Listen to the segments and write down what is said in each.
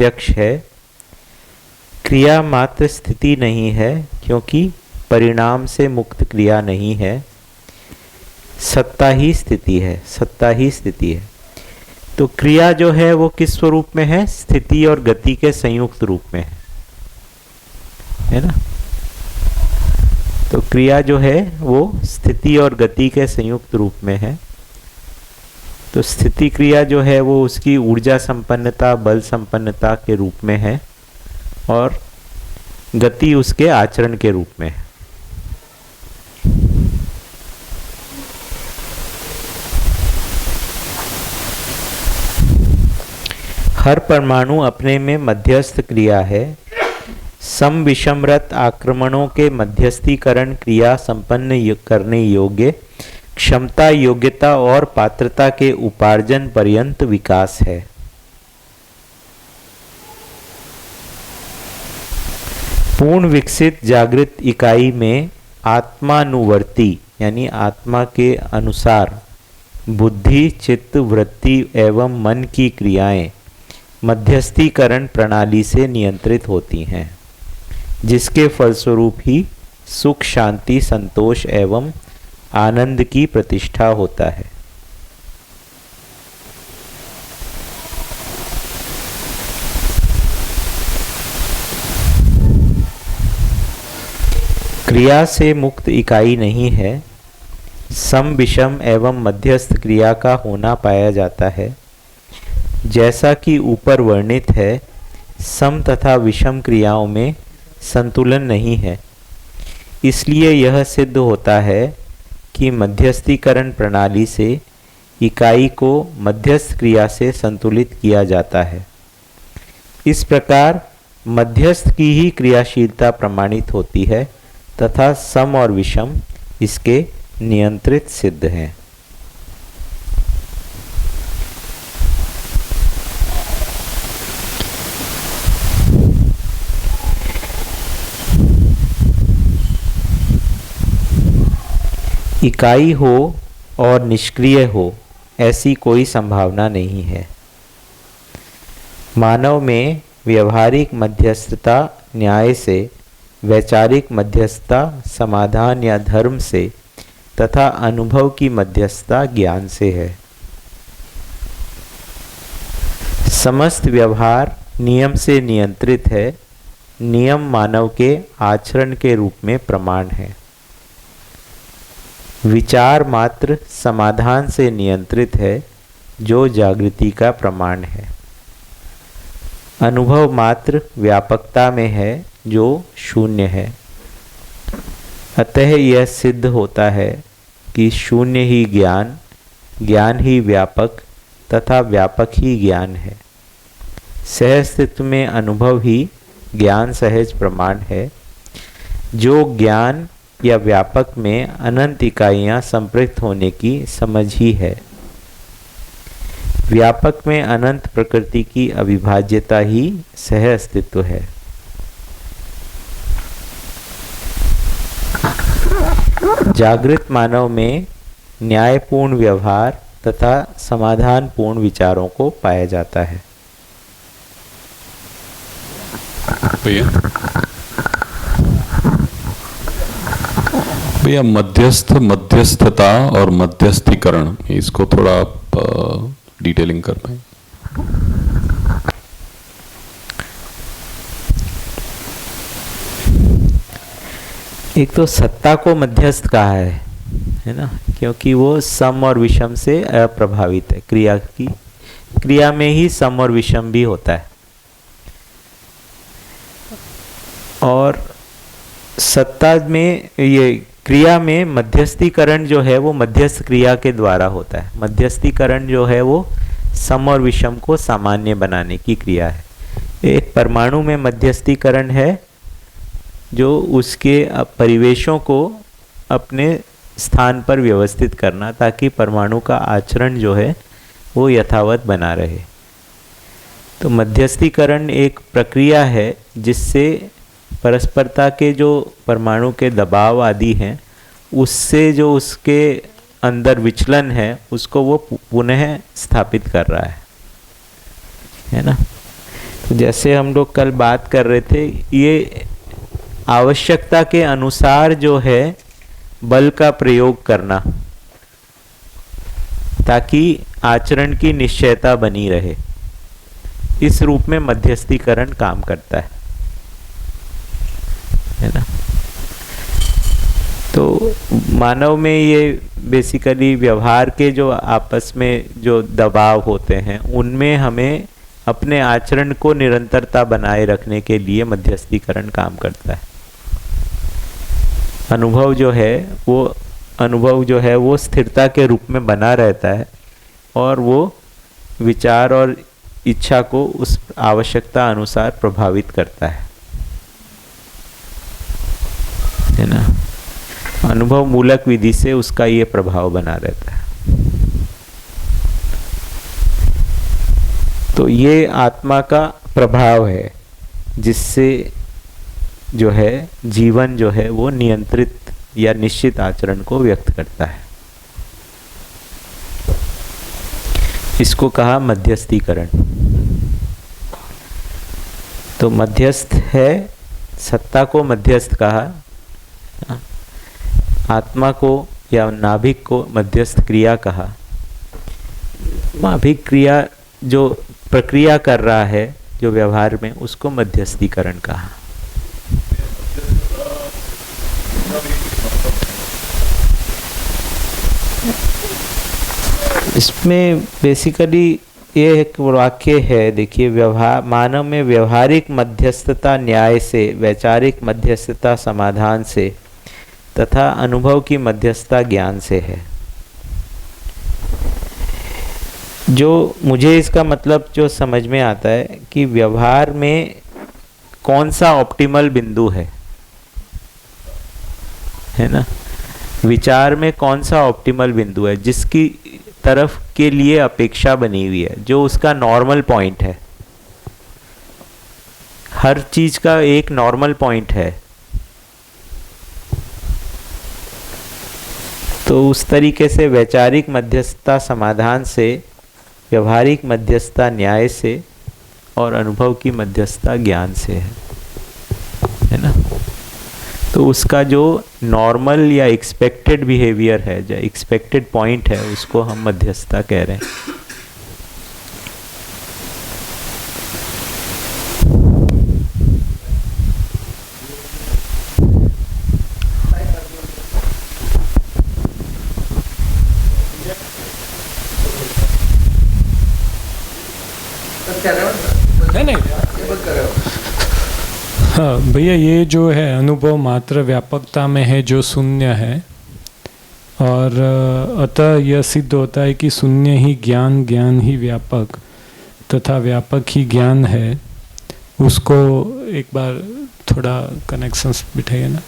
प्रत्यक्ष है। क्रिया मात्र स्थिति नहीं है, क्योंकि परिणाम से मुक्त क्रिया नहीं है। सत्ता ही स्थिति है, सत्ता ही स्थिति है। तो क्रिया जो है वो किस स्वरूप में है? स्थिति और गति के संयुक्त रूप में है ना। तो क्रिया जो है वो स्थिति और गति के संयुक्त रूप में है। तो स्थिति क्रिया जो है वो उसकी ऊर्जा संपन्नता, बल संपन्नता के रूप में है, और गति उसके आचरण के रूप में है। हर परमाणु अपने में मध्यस्थ क्रिया है। सम विषमरत आक्रमणों के मध्यस्थीकरण क्रिया संपन्न करने योग्य क्षमता, योग्यता और पात्रता के उपार्जन पर्यंत विकास है। पूर्ण विकसित जागृत इकाई में आत्मानुवर्ती यानी आत्मा के अनुसार बुद्धि, चित्त, वृत्ति एवं मन की क्रियाएं मध्यस्थीकरण प्रणाली से नियंत्रित होती हैं, जिसके फलस्वरूप ही सुख, शांति, संतोष एवं आनंद की प्रतिष्ठा होता है। क्रिया से मुक्त इकाई नहीं है। सम, विषम एवं मध्यस्थ क्रिया का होना पाया जाता है। जैसा कि ऊपर वर्णित है, सम तथा विषम क्रियाओं में संतुलन नहीं है। इसलिए यह सिद्ध होता है कि मध्यस्थीकरण प्रणाली से इकाई को मध्यस्थ क्रिया से संतुलित किया जाता है। इस प्रकार मध्यस्थ की ही क्रियाशीलता प्रमाणित होती है तथा सम और विषम इसके नियंत्रित सिद्ध हैं। इकाई हो और निष्क्रिय हो, ऐसी कोई संभावना नहीं है। मानव में व्यवहारिक मध्यस्थता न्याय से, वैचारिक मध्यस्थता समाधान या धर्म से तथा अनुभव की मध्यस्थता ज्ञान से है। समस्त व्यवहार नियम से नियंत्रित है। नियम मानव के आचरण के रूप में प्रमाण है। विचार मात्र समाधान से नियंत्रित है, जो जागृति का प्रमाण है। अनुभव मात्र व्यापकता में है, जो शून्य है। अतः यह सिद्ध होता है कि शून्य ही ज्ञान, ज्ञान ही व्यापक तथा व्यापक ही ज्ञान है। सहअस्तित्व में अनुभव ही ज्ञान सहज प्रमाण है। जो ज्ञान या व्यापक में अनंत इकाइयां संपृक्त होने की समझ ही है। व्यापक में अनंत प्रकृति की अविभाज्यता ही सह अस्तित्व है। जागृत मानव में न्यायपूर्ण व्यवहार तथा समाधानपूर्ण विचारों को पाया जाता है। भैया मध्यस्थता और मध्यस्थीकरण, इसको थोड़ा आप डिटेलिंग कर पाए। एक तो सत्ता को मध्यस्थ कहा है ना, क्योंकि वो सम और विषम से अप्रभावित है। क्रिया में ही सम और विषम भी होता है। और सत्ता में, ये क्रिया में मध्यस्थीकरण जो है वो मध्यस्थ क्रिया के द्वारा होता है। मध्यस्थीकरण जो है वो सम और विषम को सामान्य बनाने की क्रिया है। एक परमाणु में मध्यस्थीकरण है, जो उसके परिवेशों को अपने स्थान पर व्यवस्थित करना, ताकि परमाणु का आचरण जो है वो यथावत बना रहे। तो मध्यस्थीकरण एक प्रक्रिया है जिससे परस्परता के जो परमाणु के दबाव आदि हैं, उससे जो उसके अंदर विचलन है उसको वो पुनः स्थापित कर रहा है ना। जैसे हम लोग कल बात कर रहे थे, ये आवश्यकता के अनुसार जो है बल का प्रयोग करना, ताकि आचरण की निश्चयता बनी रहे, इस रूप में मध्यस्थीकरण काम करता है ना। तो मानव में ये बेसिकली व्यवहार के जो आपस में जो दबाव होते हैं, उनमें हमें अपने आचरण को निरंतरता बनाए रखने के लिए मध्यस्थीकरण काम करता है। अनुभव जो है वो स्थिरता के रूप में बना रहता है, और वो विचार और इच्छा को उस आवश्यकता अनुसार प्रभावित करता है ना। अनुभव मूलक विधि से उसका ये प्रभाव बना रहता है। तो ये आत्मा का प्रभाव है, जिससे जो है जीवन जो है वो नियंत्रित या निश्चित आचरण को व्यक्त करता है। इसको कहा मध्यस्थीकरण। तो मध्यस्थ है, सत्ता को मध्यस्थ कहा, आत्मा को या नाभिक को मध्यस्थ क्रिया कहा। नाभिक क्रिया जो प्रक्रिया कर रहा है जो व्यवहार में, उसको मध्यस्थीकरण कहा। इसमें बेसिकली ये एक वाक्य है, देखिए, व्यवहार मानव में व्यवहारिक मध्यस्थता न्याय से, वैचारिक मध्यस्थता समाधान से तथा अनुभव की मध्यस्थता ज्ञान से है। जो मुझे इसका मतलब जो समझ में आता है कि व्यवहार में कौन सा ऑप्टिमल बिंदु है ना, विचार में कौन सा ऑप्टिमल बिंदु है जिसकी तरफ के लिए अपेक्षा बनी हुई है, जो उसका नॉर्मल पॉइंट है। हर चीज का एक नॉर्मल पॉइंट है। तो उस तरीके से वैचारिक मध्यस्थता समाधान से, व्यवहारिक मध्यस्थता न्याय से, और अनुभव की मध्यस्थता ज्ञान से है ना। तो उसका जो नॉर्मल या एक्सपेक्टेड बिहेवियर है, जो एक्सपेक्टेड पॉइंट है, उसको हम मध्यस्थता कह रहे हैं। नहीं हाँ भैया, ये जो है अनुभव मात्र व्यापकता में है जो शून्य है, और अतः यह सिद्ध होता है कि शून्य ही ज्ञान, ज्ञान ही व्यापक तथा व्यापक ही ज्ञान है। उसको एक बार थोड़ा कनेक्शंस बिठाइए ना।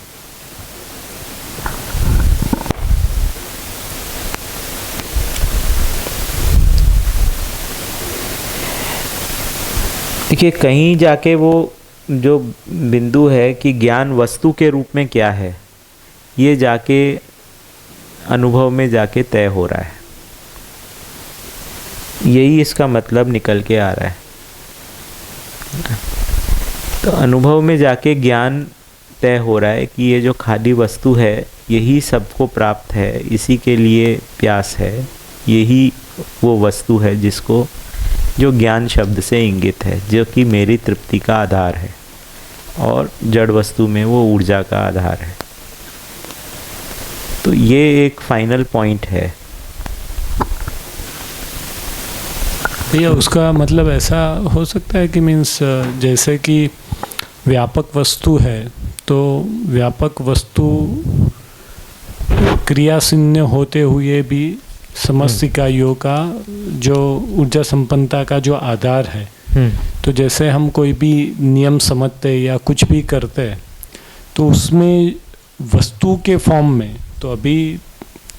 देखिए, कहीं जाके वो जो बिंदु है कि ज्ञान वस्तु के रूप में क्या है, ये जाके अनुभव में जाके तय हो रहा है। यही इसका मतलब निकल के आ रहा है। तो अनुभव में जाके ज्ञान तय हो रहा है कि ये जो खाली वस्तु है, यही सबको प्राप्त है, इसी के लिए प्यास है, यही वो वस्तु है जिसको, जो ज्ञान शब्द से इंगित है, जो कि मेरी तृप्ति का आधार है, और जड़ वस्तु में वो ऊर्जा का आधार है। तो ये एक फाइनल पॉइंट है। भैया, उसका मतलब ऐसा हो सकता है कि मीन्स जैसे कि व्यापक वस्तु है, तो व्यापक वस्तु क्रिया शून्य होते हुए भी समस्त इकाइयों का जो ऊर्जा संपन्नता का जो आधार है, तो जैसे हम कोई भी नियम समझते या कुछ भी करते हैं, तो उसमें वस्तु के फॉर्म में, तो अभी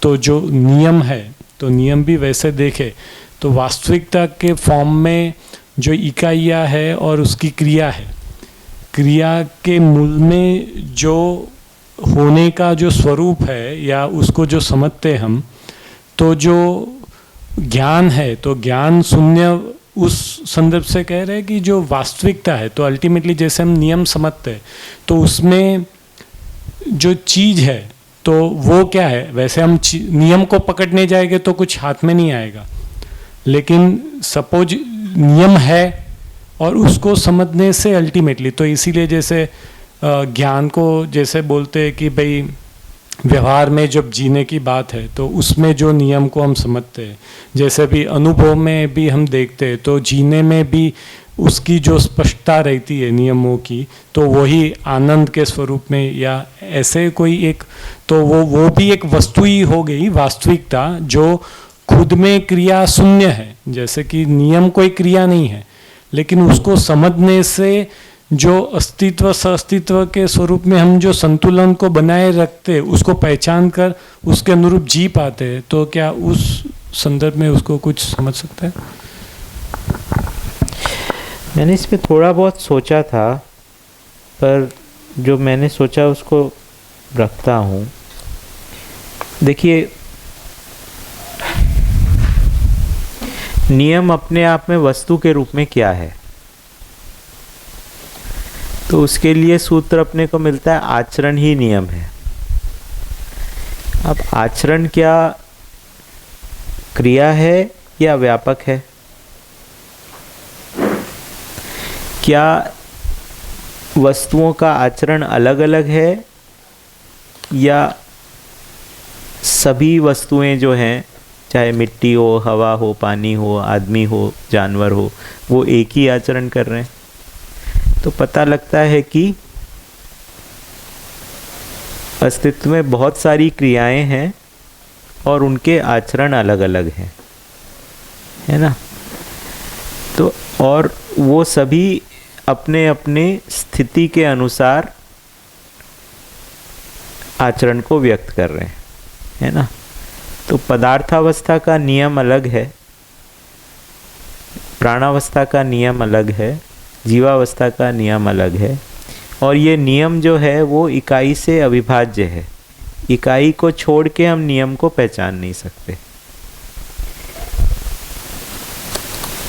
तो जो नियम है, तो नियम भी वैसे देखे तो वास्तविकता के फॉर्म में जो इकाइयाँ है और उसकी क्रिया है, क्रिया के मूल में जो होने का जो स्वरूप है या उसको जो समझते हम, तो जो ज्ञान है, तो ज्ञान शून्य उस संदर्भ से कह रहे हैं कि जो वास्तविकता है, तो अल्टीमेटली जैसे हम नियम समझते हैं तो उसमें जो चीज है तो वो क्या है, वैसे हम नियम को पकड़ने जाएंगे तो कुछ हाथ में नहीं आएगा, लेकिन सपोज नियम है और उसको समझने से अल्टीमेटली, तो इसीलिए जैसे ज्ञान को जैसे बोलते हैं कि भाई व्यवहार में जब जीने की बात है तो उसमें जो नियम को हम समझते हैं, जैसे भी अनुभव में भी हम देखते हैं तो जीने में भी उसकी जो स्पष्टता रहती है नियमों की, तो वही आनंद के स्वरूप में या ऐसे कोई एक, तो वो भी एक वस्तु ही हो गई वास्तविकता जो खुद में क्रिया शून्य है। जैसे कि नियम कोई क्रिया नहीं है, लेकिन उसको समझने से जो अस्तित्व सअस्तित्व के स्वरूप में हम जो संतुलन को बनाए रखते, उसको पहचान कर उसके अनुरूप जी पाते हैं, तो क्या उस संदर्भ में उसको कुछ समझ सकते हैं? मैंने इस पे थोड़ा बहुत सोचा था, पर जो मैंने सोचा उसको रखता हूँ। देखिए, नियम अपने आप में वस्तु के रूप में क्या है, तो उसके लिए सूत्र अपने को मिलता है आचरण ही नियम है। अब आचरण क्या क्रिया है या व्यापक है? क्या वस्तुओं का आचरण अलग अलग है या सभी वस्तुएं जो हैं, चाहे मिट्टी हो, हवा हो, पानी हो, आदमी हो, जानवर हो, वो एक ही आचरण कर रहे हैं? तो पता लगता है कि अस्तित्व में बहुत सारी क्रियाएं हैं और उनके आचरण अलग अलग हैं, है ना। तो और वो सभी अपने अपने स्थिति के अनुसार आचरण को व्यक्त कर रहे हैं, है ना। तो पदार्थावस्था का नियम अलग है, प्राणावस्था का नियम अलग है, जीवावस्था का नियम अलग है, और ये नियम जो है वो इकाई से अविभाज्य है। इकाई को छोड़ के हम नियम को पहचान नहीं सकते।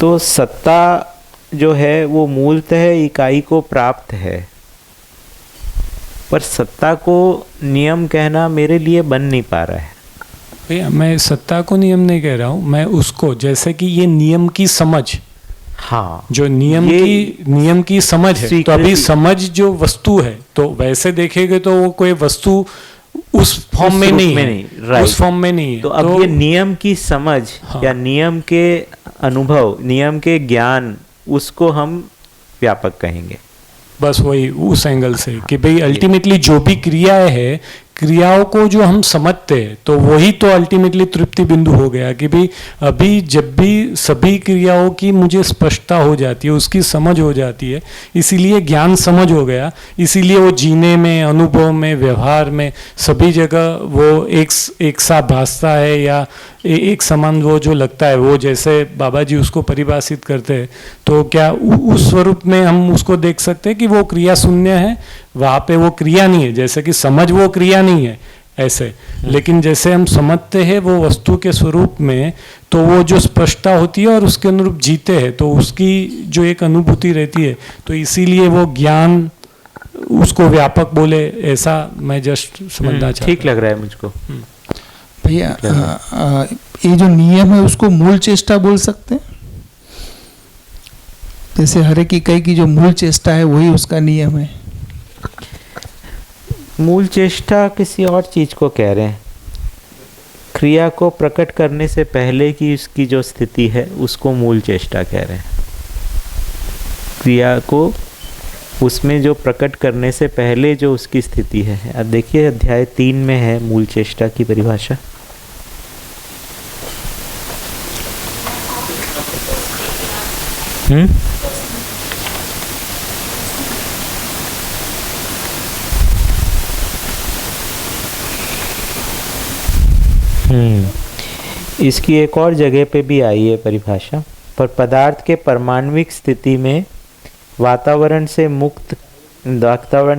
तो सत्ता जो है वो मूलतः इकाई को प्राप्त है, पर सत्ता को नियम कहना मेरे लिए बन नहीं पा रहा है। भैया, मैं सत्ता को नियम नहीं कह रहा हूँ, मैं उसको, जैसे कि ये नियम की समझ, हाँ, जो नियम की समझ है, तो अभी समझ जो वस्तु है, तो वैसे देखेंगे तो वो कोई वस्तु उस फॉर्म में नहीं है, उस फॉर्म में नहीं है। तो अब ये नियम की समझ, हाँ, या नियम के अनुभव, नियम के ज्ञान, उसको हम व्यापक कहेंगे। बस वही उस एंगल से कि भाई अल्टीमेटली जो भी क्रियाएं है, क्रियाओं को जो हम समझते हैं तो वही तो अल्टीमेटली तृप्ति बिंदु हो गया कि भाई अभी जब भी सभी क्रियाओं की मुझे स्पष्टता हो जाती है, उसकी समझ हो जाती है, इसीलिए ज्ञान समझ हो गया, इसीलिए वो जीने में, अनुभव में, व्यवहार में सभी जगह वो एक सा भासता है या एक समान वो जो लगता है, वो जैसे बाबा जी उसको परिभाषित करते हैं, तो क्या उस स्वरूप में हम उसको देख सकते हैं कि वो क्रिया शून्य है, वहाँ पे वो क्रिया नहीं है, जैसे कि समझ वो क्रिया नहीं है ऐसे, लेकिन जैसे हम समझते हैं वो वस्तु के स्वरूप में, तो वो जो स्पष्टता होती है और उसके अनुरूप जीते हैं, तो उसकी जो एक अनुभूति रहती है, तो इसीलिए वो ज्ञान उसको व्यापक बोले, ऐसा मैं जस्ट समझना चाहता हूँ। ठीक लग रहा है मुझको। भैया, ये जो नियम है उसको मूल चेष्टा बोल सकते हैं? जैसे हर एक इकाई की जो मूल चेष्टा है वही उसका नियम है। मूल चेष्टा किसी और चीज को कह रहे हैं। क्रिया को प्रकट करने से पहले की उसकी जो स्थिति है उसको मूल चेष्टा कह रहे हैं। क्रिया को उसमें जो प्रकट करने से पहले जो उसकी स्थिति है। अब देखिए अध्याय 3 में है मूल चेष्टा की परिभाषा। इसकी एक और जगह पे भी आई है परिभाषा, पर पदार्थ के परमाणुविक स्थिति में वातावरण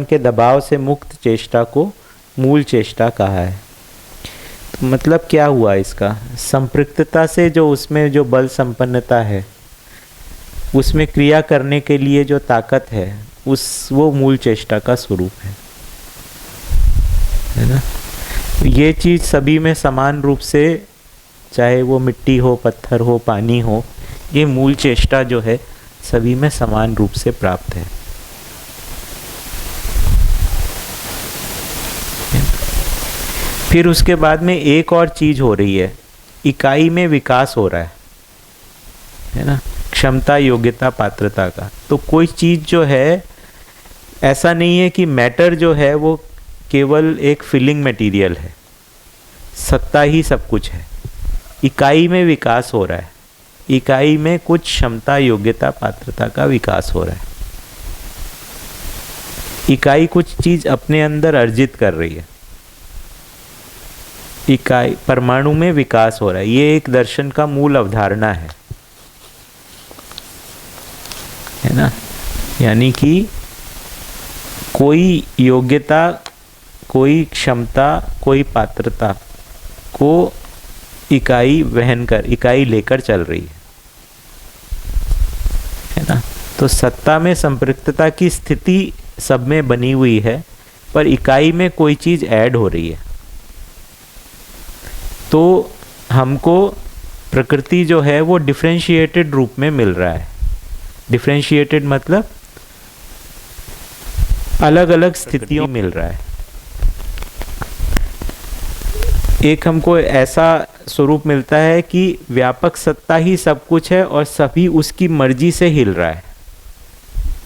के दबाव से मुक्त चेष्टा को मूल चेष्टा कहा है। तो मतलब क्या हुआ इसका? संपृक्तता से जो उसमें जो बल संपन्नता है उसमें क्रिया करने के लिए जो ताकत है वो मूल चेष्टा का स्वरूप है ना। ये चीज़ सभी में समान रूप से, चाहे वो मिट्टी हो, पत्थर हो, पानी हो, ये मूल चेष्टा जो है सभी में समान रूप से प्राप्त है। फिर उसके बाद में एक और चीज हो रही है, इकाई में विकास हो रहा है ना, क्षमता, योग्यता, पात्रता का। तो कोई चीज जो है, ऐसा नहीं है कि मैटर जो है वो केवल एक फिलिंग मटेरियल है, सत्ता ही सब कुछ है। इकाई में विकास हो रहा है, इकाई में कुछ क्षमता, योग्यता, पात्रता का विकास हो रहा है। इकाई कुछ चीज अपने अंदर अर्जित कर रही है। इकाई परमाणु में विकास हो रहा है, ये एक दर्शन का मूल अवधारणा है ना। यानी कि कोई योग्यता, कोई क्षमता, कोई पात्रता को इकाई वहन कर, इकाई लेकर चल रही है ना। तो सत्ता में संपृक्तता की स्थिति सब में बनी हुई है, पर इकाई में कोई चीज ऐड हो रही है। तो हमको प्रकृति जो है वो डिफरेंशिएटेड रूप में मिल रहा है। डिफरेंशिएटेड मतलब अलग अलग स्थितियों मिल रहा है। एक हमको ऐसा स्वरूप मिलता है कि व्यापक सत्ता ही सब कुछ है और सभी उसकी मर्जी से हिल रहा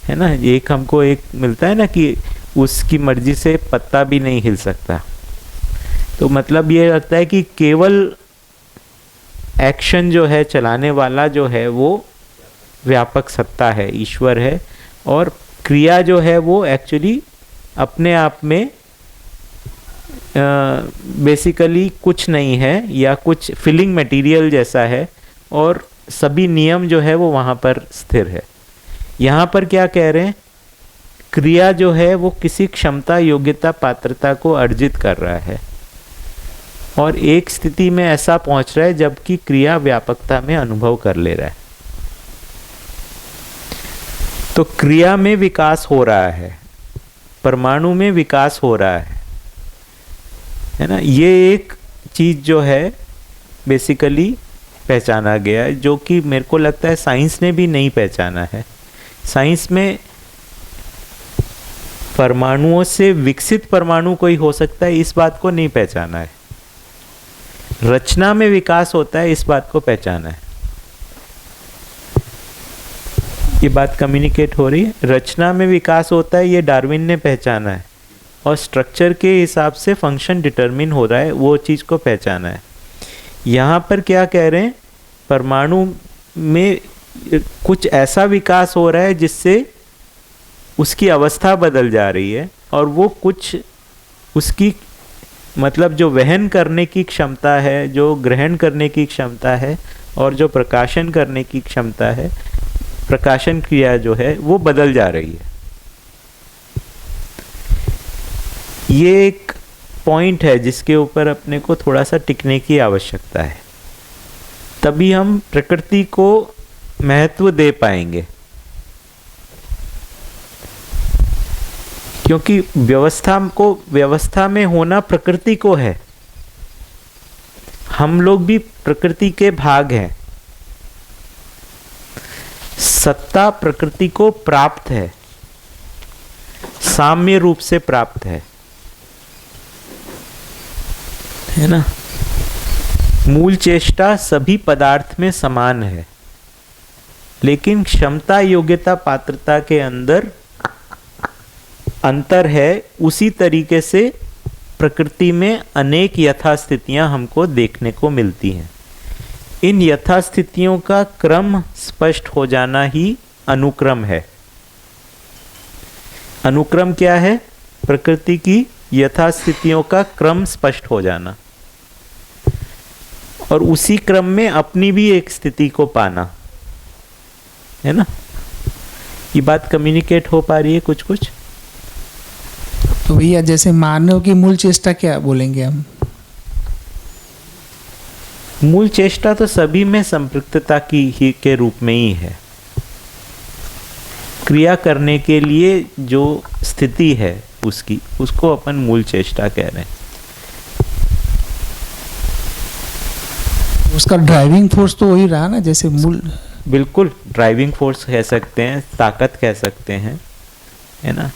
है ना। एक हमको एक मिलता है ना कि उसकी मर्जी से पत्ता भी नहीं हिल सकता। तो मतलब ये लगता है कि केवल एक्शन जो है, चलाने वाला जो है वो व्यापक सत्ता है, ईश्वर है, और क्रिया जो है वो एक्चुअली अपने आप में बेसिकली कुछ नहीं है, या कुछ फिलिंग मटेरियल जैसा है, और सभी नियम जो है वो वहाँ पर स्थिर है। यहाँ पर क्या कह रहे हैं, क्रिया जो है वो किसी क्षमता, योग्यता, पात्रता को अर्जित कर रहा है, और एक स्थिति में ऐसा पहुंच रहा है जबकि क्रिया व्यापकता में अनुभव कर ले रहा है। तो क्रिया में विकास हो रहा है, परमाणु में विकास हो रहा है ना। ये एक चीज जो है बेसिकली पहचाना गया है, जो कि मेरे को लगता है साइंस ने भी नहीं पहचाना है। साइंस में परमाणुओं से विकसित परमाणु कोई हो सकता है, इस बात को नहीं पहचाना है। रचना में विकास होता है, इस बात को पहचाना है। ये बात कम्युनिकेट हो रही है। रचना में विकास होता है, ये डार्विन ने पहचाना है, और स्ट्रक्चर के हिसाब से फंक्शन डिटरमिन हो रहा है, वो चीज़ को पहचाना है। यहाँ पर क्या कह रहे हैं, परमाणु में कुछ ऐसा विकास हो रहा है जिससे उसकी अवस्था बदल जा रही है, और वो कुछ उसकी मतलब जो वहन करने की क्षमता है, जो ग्रहण करने की क्षमता है, और जो प्रकाशन करने की क्षमता है, प्रकाशन क्रिया जो है वो बदल जा रही है। ये एक पॉइंट है जिसके ऊपर अपने को थोड़ा सा टिकने की आवश्यकता है, तभी हम प्रकृति को महत्व दे पाएंगे। क्योंकि व्यवस्था में होना प्रकृति को है, हम लोग भी प्रकृति के भाग हैं। सत्ता प्रकृति को प्राप्त है, साम्य रूप से प्राप्त है ना। मूल चेष्टा सभी पदार्थ में समान है, लेकिन क्षमता, योग्यता, पात्रता के अंदर अंतर है। उसी तरीके से प्रकृति में अनेक यथास्थितियां हमको देखने को मिलती हैं। इन यथास्थितियों का क्रम स्पष्ट हो जाना ही अनुक्रम है। अनुक्रम क्या है? प्रकृति की यथास्थितियों का क्रम स्पष्ट हो जाना, और उसी क्रम में अपनी भी एक स्थिति को पाना, है ना। ये बात कम्युनिकेट हो पा रही है कुछ कुछ? तो भैया जैसे मानव की मूल चेष्टा क्या बोलेंगे हम? मूल चेष्टा तो सभी में संपृक्तता की ही के रूप में ही है। क्रिया करने के लिए जो स्थिति है उसकी, उसको अपन मूल चेष्टा कह रहे हैं। उसका ड्राइविंग फोर्स तो वही रहा ना, जैसे मूल। बिल्कुल, ड्राइविंग फोर्स कह सकते हैं, ताकत कह सकते हैं, है ना।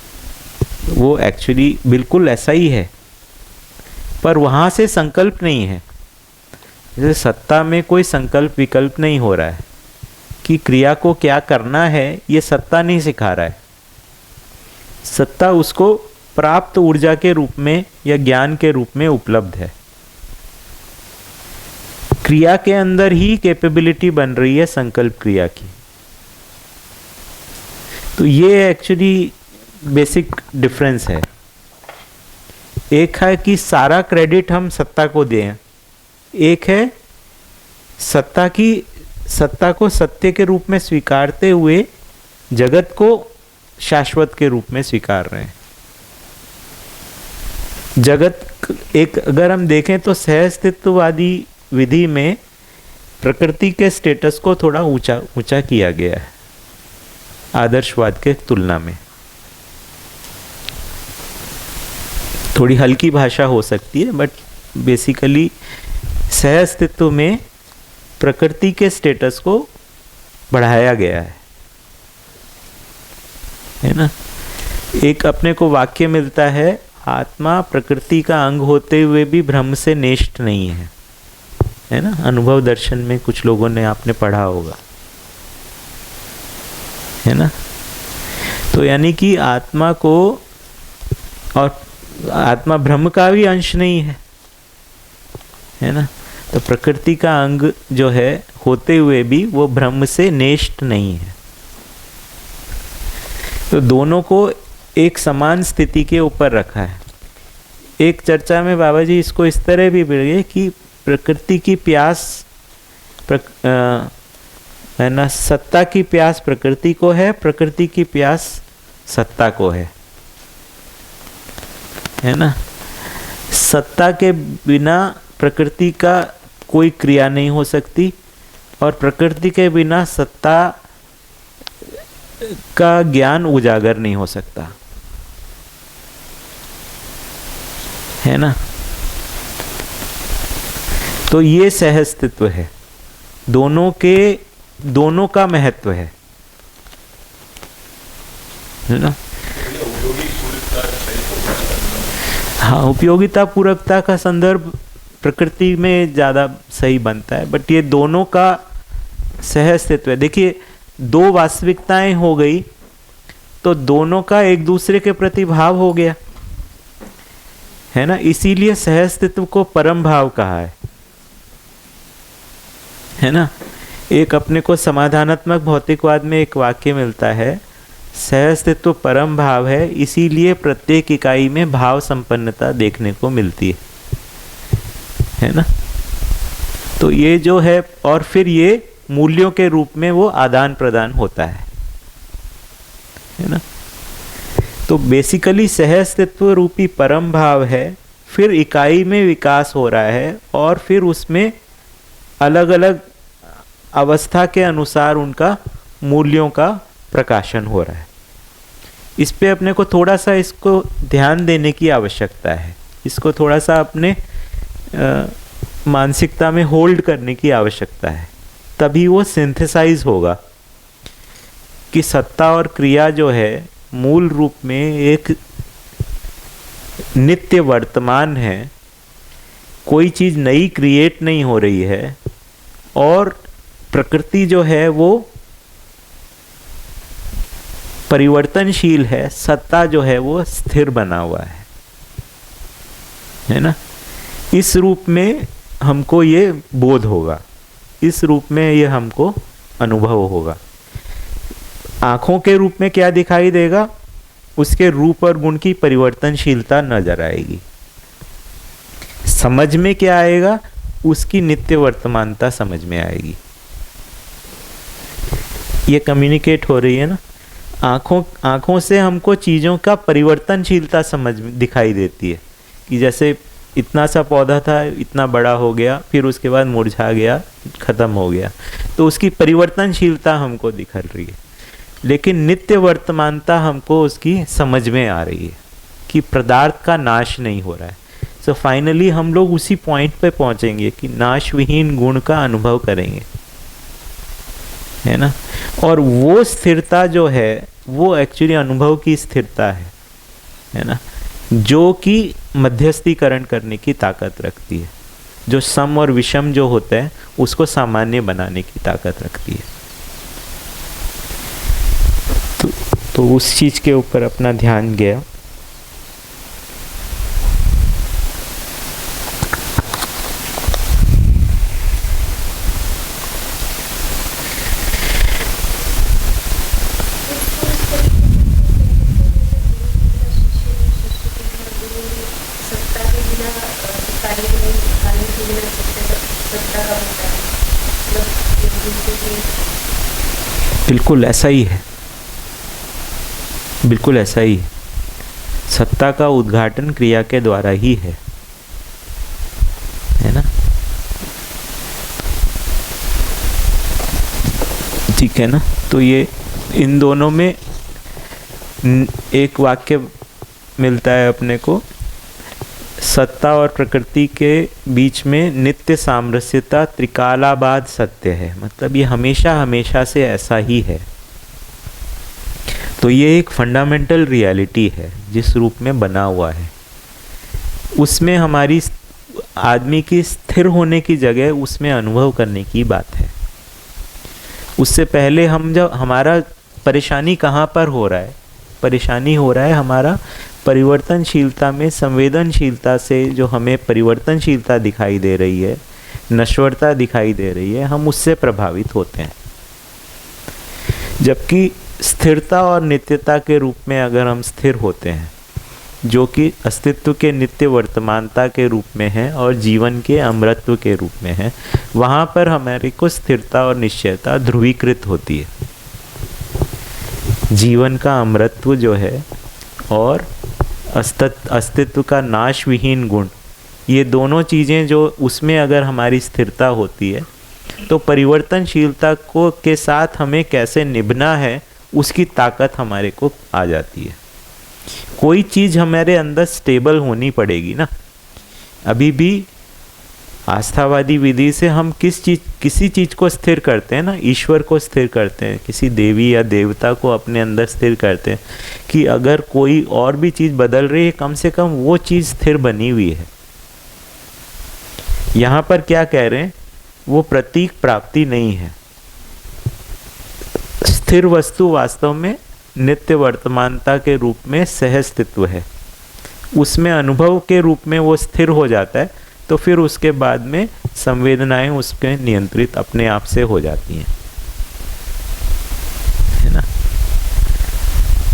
वो एक्चुअली बिल्कुल ऐसा ही है, पर वहाँ से संकल्प नहीं है। जैसे सत्ता में कोई संकल्प विकल्प नहीं हो रहा है कि क्रिया को क्या करना है, ये सत्ता नहीं सिखा रहा है। सत्ता उसको प्राप्त ऊर्जा के रूप में या ज्ञान के रूप में उपलब्ध है। क्रिया के अंदर ही कैपेबिलिटी बन रही है संकल्प क्रिया की। तो ये एक्चुअली बेसिक डिफरेंस है। एक है कि सारा क्रेडिट हम सत्ता को दें, एक है सत्ता को सत्य के रूप में स्वीकारते हुए जगत को शाश्वत के रूप में स्वीकार रहे हैं। जगत एक अगर हम देखें तो सहअस्तित्ववादी विधि में प्रकृति के स्टेटस को थोड़ा ऊंचा किया गया है आदर्शवाद के तुलना में। थोड़ी हल्की भाषा हो सकती है, बट बेसिकली सहअस्तित्व में प्रकृति के स्टेटस को बढ़ाया गया है ना। एक अपने को वाक्य मिलता है, आत्मा प्रकृति का अंग होते हुए भी ब्रह्म से नेष्ट नहीं है ना। अनुभव दर्शन में कुछ लोगों ने आपने पढ़ा होगा, है ना। तो यानी कि आत्मा को, और आत्मा ब्रह्म का भी अंश नहीं है ना। तो प्रकृति का अंग जो है होते हुए भी वो ब्रह्म से नेष्ट नहीं है। तो दोनों को एक समान स्थिति के ऊपर रखा है। एक चर्चा में बाबा जी इसको इस तरह भी बोले कि प्रकृति की प्यास है ना, सत्ता की प्यास प्रकृति को है, प्रकृति की प्यास सत्ता को है ना। सत्ता के बिना प्रकृति का कोई क्रिया नहीं हो सकती, और प्रकृति के बिना सत्ता का ज्ञान उजागर नहीं हो सकता, है ना। तो ये सहअस्तित्व है, दोनों का महत्व है ना। हाँ, उपयोगिता पूरकता का संदर्भ प्रकृति में ज़्यादा सही बनता है, बट ये दोनों का सहअस्तित्व है। देखिए, दो वास्तविकताएं हो गई तो दोनों का एक दूसरे के प्रति भाव हो गया, है ना। इसीलिए सहअस्तित्व को परम भाव कहा है ना। एक अपने को समाधानात्मक भौतिकवाद में एक वाक्य मिलता है, सहअस्तित्व परम भाव है, इसीलिए प्रत्येक इकाई में भाव संपन्नता देखने को मिलती है ना। तो ये जो है, और फिर ये मूल्यों के रूप में वो आदान प्रदान होता है ना। तो बेसिकली सहअस्तित्व रूपी परम भाव है, फिर इकाई में विकास हो रहा है, और फिर उसमें अलग अलग अवस्था के अनुसार उनका मूल्यों का प्रकाशन हो रहा है। इस पे अपने को थोड़ा सा इसको ध्यान देने की आवश्यकता है, इसको थोड़ा सा अपने मानसिकता में होल्ड करने की आवश्यकता है, तभी वो सिंथेसाइज होगा कि सत्ता और क्रिया जो है मूल रूप में एक नित्य वर्तमान है, कोई चीज़ नई क्रिएट नहीं हो रही है, और प्रकृति जो है वो परिवर्तनशील है, सत्ता जो है वो स्थिर बना हुआ है ना। इस रूप में हमको ये बोध होगा, इस रूप में ये हमको अनुभव होगा। आँखों के रूप में क्या दिखाई देगा, उसके रूप और गुण की परिवर्तनशीलता नजर आएगी। समझ में क्या आएगा, उसकी नित्य वर्तमानता समझ में आएगी। ये कम्युनिकेट हो रही है ना। आँखों से हमको चीज़ों का परिवर्तनशीलता समझ में दिखाई देती है, कि जैसे इतना सा पौधा था, इतना बड़ा हो गया, फिर उसके बाद मुरझा गया, ख़त्म हो गया, तो उसकी परिवर्तनशीलता हमको दिख रही है। लेकिन नित्य वर्तमानता हमको उसकी समझ में आ रही है कि पदार्थ का नाश नहीं हो रहा है। सो फाइनली हम लोग उसी पॉइंट पे पहुंचेंगे कि नाश विहीन गुण का अनुभव करेंगे, है ना। और वो स्थिरता जो है वो एक्चुअली अनुभव की स्थिरता है ना, जो कि मध्यस्थीकरण करने की ताकत रखती है, जो सम और विषम जो होता है उसको सामान्य बनाने की ताकत रखती है। तो उस चीज के ऊपर अपना ध्यान गया। बिल्कुल ऐसा ही है, बिल्कुल ऐसा ही है। सत्ता का उद्घाटन क्रिया के द्वारा ही है ना। ठीक है ना। तो ये इन दोनों में एक वाक्य मिलता है अपने को, सत्ता और प्रकृति के बीच में नित्य सामरस्यता त्रिकालाबाद सत्य है, मतलब ये हमेशा हमेशा से ऐसा ही है। तो ये एक फंडामेंटल रियलिटी है जिस रूप में बना हुआ है, उसमें हमारी आदमी की स्थिर होने की जगह उसमें अनुभव करने की बात है। उससे पहले हम जब हमारा परेशानी कहाँ पर हो रहा है, परेशानी हो रहा है हमारा परिवर्तनशीलता में, संवेदनशीलता से जो हमें परिवर्तनशीलता दिखाई दे रही है, नश्वरता दिखाई दे रही है, हम उससे प्रभावित होते हैं। जबकि स्थिरता और नित्यता के रूप में अगर हम स्थिर होते हैं, जो कि अस्तित्व के नित्य वर्तमानता के रूप में है और जीवन के अमृतत्व के रूप में है, वहाँ पर हमारे को स्थिरता और निश्चयता ध्रुवीकृत होती है। जीवन का अमृतत्व जो है और अस्तित्व का नाश विहीन गुण, ये दोनों चीज़ें जो उसमें अगर हमारी स्थिरता होती है तो परिवर्तनशीलता को के साथ हमें कैसे निभना है उसकी ताकत हमारे को आ जाती है। कोई चीज़ हमारे अंदर स्टेबल होनी पड़ेगी ना। अभी भी आस्थावादी विधि से हम किसी चीज़ को स्थिर करते हैं ना, ईश्वर को स्थिर करते हैं, किसी देवी या देवता को अपने अंदर स्थिर करते हैं कि अगर कोई और भी चीज़ बदल रही है कम से कम वो चीज़ स्थिर बनी हुई है। यहाँ पर क्या कह रहे हैं, वो प्रतीक प्राप्ति नहीं है। स्थिर वस्तु वास्तव में नित्य वर्तमानता के रूप में सहस्तित्व है, उसमें अनुभव के रूप में वो स्थिर हो जाता है, तो फिर उसके बाद में संवेदनाएं उसके नियंत्रित अपने आप से हो जाती हैं, है ना।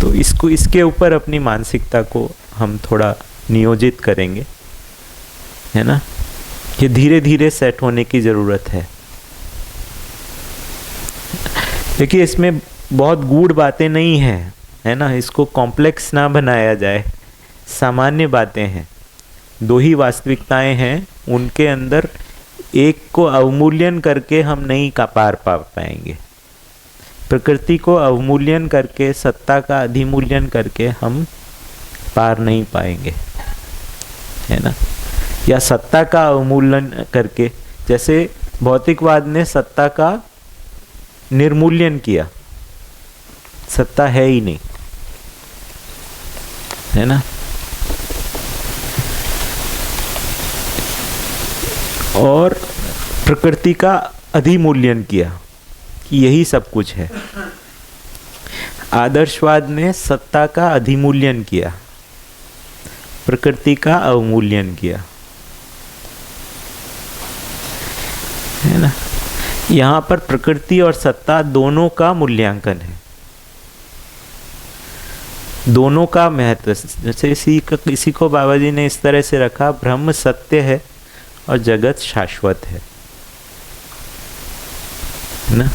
तो इसके ऊपर अपनी मानसिकता को हम थोड़ा नियोजित करेंगे, है ना। ये धीरे धीरे सेट होने की ज़रूरत है। देखिए इसमें बहुत गूढ़ बातें नहीं हैं, है ना, इसको कॉम्प्लेक्स ना बनाया जाए, सामान्य बातें हैं। दो ही वास्तविकताएं हैं, उनके अंदर एक को अवमूल्यन करके हम नहीं पार पा पाएंगे। प्रकृति को अवमूल्यन करके, सत्ता का अधिमूल्यन करके हम पार नहीं पाएंगे, है ना। या सत्ता का अवमूल्यन करके, जैसे भौतिकवाद ने सत्ता का निर्मूल्यन किया, सत्ता है ही नहीं, है ना। और प्रकृति का अधिमूल्यन किया कि यही सब कुछ है। आदर्शवाद ने सत्ता का अधिमूल्यन किया, प्रकृति का अवमूल्यन किया, है ना। यहाँ पर प्रकृति और सत्ता दोनों का मूल्यांकन है, दोनों का महत्व। जैसे इसी को बाबा जी ने इस तरह से रखा, ब्रह्म सत्य है और जगत शाश्वत है ना।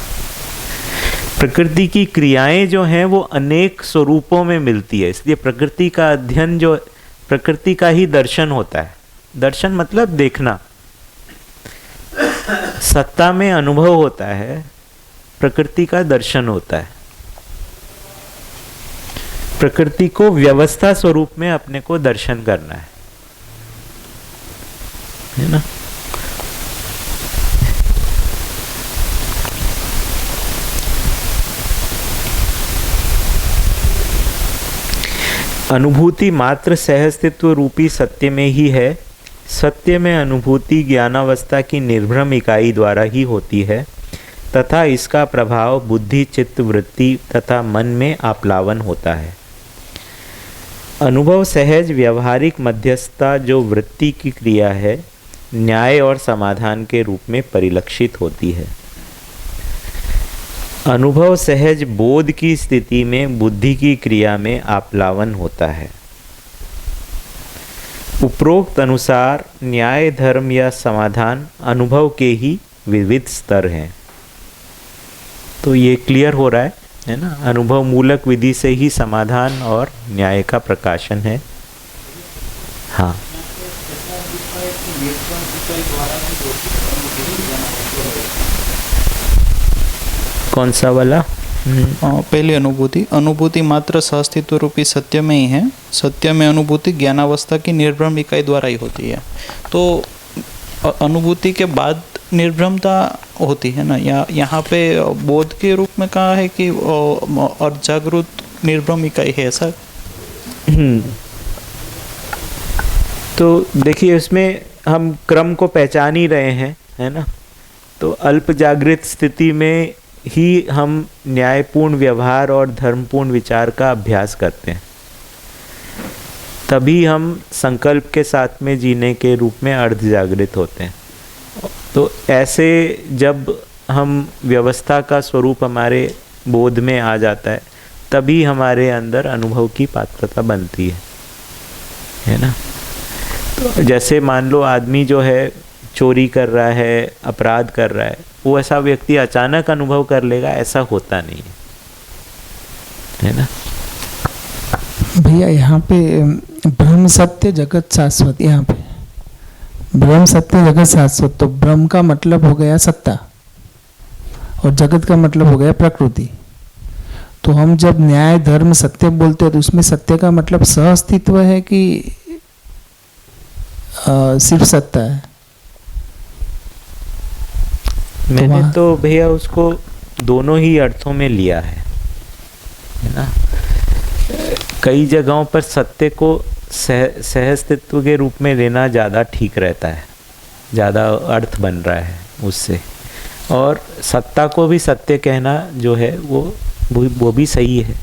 प्रकृति की क्रियाएं जो हैं वो अनेक स्वरूपों में मिलती है, इसलिए प्रकृति का अध्ययन जो प्रकृति का ही दर्शन होता है। दर्शन मतलब देखना। सत्ता में अनुभव होता है, प्रकृति का दर्शन होता है। प्रकृति को व्यवस्था स्वरूप में अपने को दर्शन करना है ना। अनुभूति मात्र सहअस्तित्व रूपी सत्य में ही है। सत्य में अनुभूति ज्ञानावस्था की निर्भ्रम इकाई द्वारा ही होती है तथा इसका प्रभाव बुद्धि, चित्त, वृत्ति तथा मन में आप्लावन होता है। अनुभव सहज व्यवहारिक मध्यस्थता जो वृत्ति की क्रिया है, न्याय और समाधान के रूप में परिलक्षित होती है। अनुभव सहज बोध की स्थिति में बुद्धि की क्रिया में आप्लावन होता है। उपरोक्त अनुसार न्याय, धर्म या समाधान अनुभव के ही विविध स्तर हैं। तो ये क्लियर हो रहा है ना। अनुभव मूलक विधि से ही समाधान और न्याय का प्रकाशन है। हाँ, कौन सा वाला? पहली अनुभूति मात्र सहअस्तित्व रूपी सत्य में ही है। सत्य में अनुभूति ज्ञानावस्था की निर्भ्रम इकाई द्वारा ही होती है। तो अनुभूति के बाद निर्भ्रमता होती है ना। यहाँ पे बोध के रूप में कहा है कि और जागृत निर्भ्रम इकाई है, ऐसा। तो देखिए, उसमें हम क्रम को पहचान ही रहे हैं, है ना। तो अल्प जागृत स्थिति में ही हम न्यायपूर्ण व्यवहार और धर्मपूर्ण विचार का अभ्यास करते हैं। तभी हम संकल्प के साथ में जीने के रूप में अर्ध जागृत होते हैं। तो ऐसे जब हम व्यवस्था का स्वरूप हमारे बोध में आ जाता है, तभी हमारे अंदर अनुभव की पात्रता बनती है ना। तो जैसे मान लो आदमी जो है चोरी कर रहा है, अपराध कर रहा है, वो ऐसा व्यक्ति अचानक अनुभव कर लेगा, ऐसा होता नहीं है ना। भैया यहाँ पे ब्रह्म सत्य जगत शाश्वत, यहाँ पे ब्रह्म सत्य जगत शाश्वत, तो ब्रह्म का मतलब हो गया सत्ता और जगत का मतलब हो गया प्रकृति। तो हम जब न्याय, धर्म, सत्य बोलते हैं तो उसमें सत्य का मतलब सहअस्तित्व है कि सिर्फ सत्ता है? मैंने तो भैया उसको दोनों ही अर्थों में लिया है ना। कई जगहों पर सत्य को सहअस्तित्व के रूप में लेना ज़्यादा ठीक रहता है, ज़्यादा अर्थ बन रहा है उससे। और सत्ता को भी सत्य कहना जो है वो भी सही है।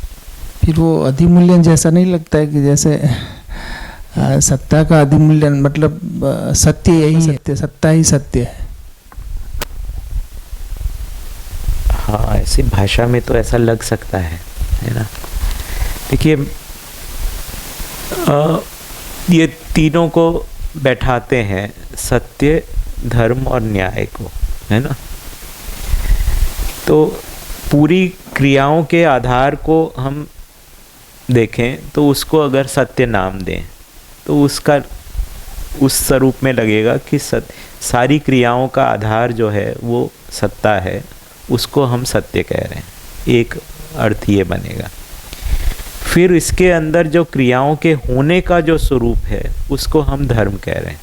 फिर वो अधिमूल्यन जैसा नहीं लगता है कि जैसे सत्ता का अधिमूल्यन मतलब सत्य यही है, सत्ता ही सत्य है। हाँ, ऐसी भाषा में तो ऐसा लग सकता है ना। देखिए, ये तीनों को बैठाते हैं, सत्य, धर्म और न्याय को, है ना। तो पूरी क्रियाओं के आधार को हम देखें तो उसको अगर सत्य नाम दें तो उसका उस स्वरूप में लगेगा कि सारी क्रियाओं का आधार जो है वो सत्ता है, उसको हम सत्य कह रहे हैं। एक अर्थ ये बनेगा। फिर इसके अंदर जो क्रियाओं के होने का जो स्वरूप है उसको हम धर्म कह रहे हैं,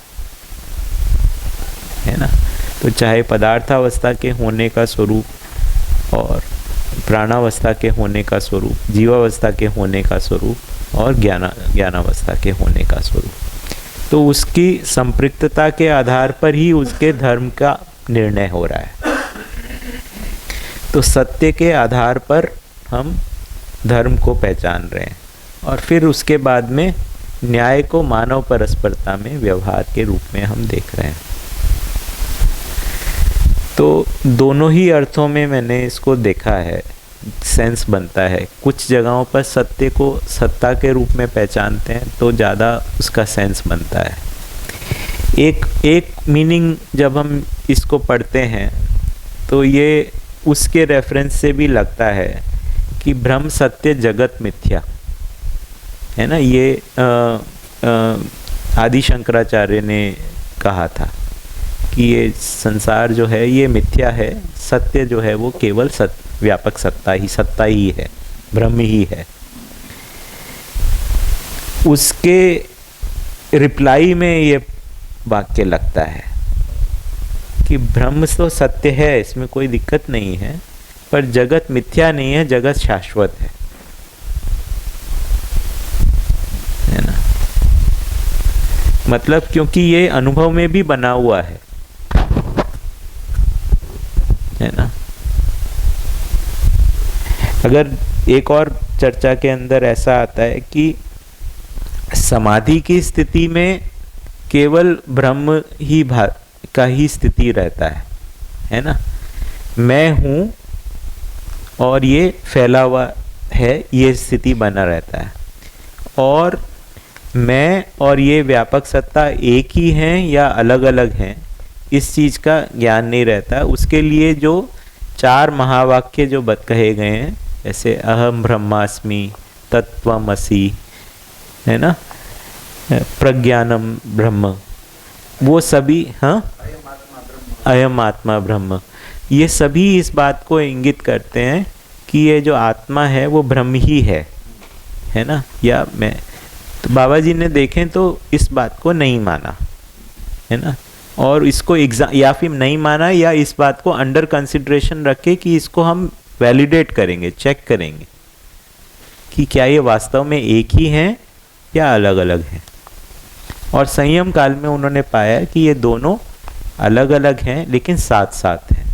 है ना। तो चाहे पदार्थावस्था के होने का स्वरूप और प्राणावस्था के होने का स्वरूप, जीवावस्था के होने का स्वरूप और ज्ञानावस्था के होने का स्वरूप, तो उसकी संपृक्तता के आधार पर ही उसके धर्म का निर्णय हो रहा है। तो सत्य के आधार पर हम धर्म को पहचान रहे हैं और फिर उसके बाद में न्याय को मानव परस्परता में व्यवहार के रूप में हम देख रहे हैं। तो दोनों ही अर्थों में मैंने इसको देखा है, सेंस बनता है। कुछ जगहों पर सत्य को सत्ता के रूप में पहचानते हैं तो ज़्यादा उसका सेंस बनता है। एक मीनिंग जब हम इसको पढ़ते हैं तो ये उसके रेफरेंस से भी लगता है कि ब्रह्म सत्य जगत मिथ्या, है ना। ये आदि शंकराचार्य ने कहा था कि ये संसार जो है ये मिथ्या है, सत्य जो है वो केवल व्यापक सत्ता ही है, ब्रह्म ही है। उसके रिप्लाई में ये वाक्य लगता है कि ब्रह्म तो सत्य है, इसमें कोई दिक्कत नहीं है, पर जगत मिथ्या नहीं है, जगत शाश्वत है ना। मतलब क्योंकि ये अनुभव में भी बना हुआ है ना। अगर एक और चर्चा के अंदर ऐसा आता है कि समाधि की स्थिति में केवल ब्रह्म ही का ही स्थिति रहता है ना। मैं हूँ और ये फैला हुआ है, ये स्थिति बना रहता है, और मैं और ये व्यापक सत्ता एक ही हैं या अलग अलग हैं, इस चीज़ का ज्ञान नहीं रहता। उसके लिए जो 4 महावाक्य जो कहे गए हैं, जैसे अहम ब्रह्मास्मि, तत्त्वमसि, है ना, प्रज्ञानम ब्रह्म, वो सभी, हाँ, अयम आत्मा ब्रह्म, ये सभी इस बात को इंगित करते हैं कि ये जो आत्मा है वो ब्रह्म ही है ना। या मैं तो बाबा जी ने देखें तो इस बात को नहीं माना है ना, और इसको या फिर नहीं माना, या इस बात को अंडर कंसिडरेशन रखे कि इसको हम वैलिडेट करेंगे, चेक करेंगे कि क्या ये वास्तव में एक ही हैं या अलग अलग हैं। और संयम काल में उन्होंने पाया कि ये दोनों अलग अलग हैं लेकिन साथ साथ हैं,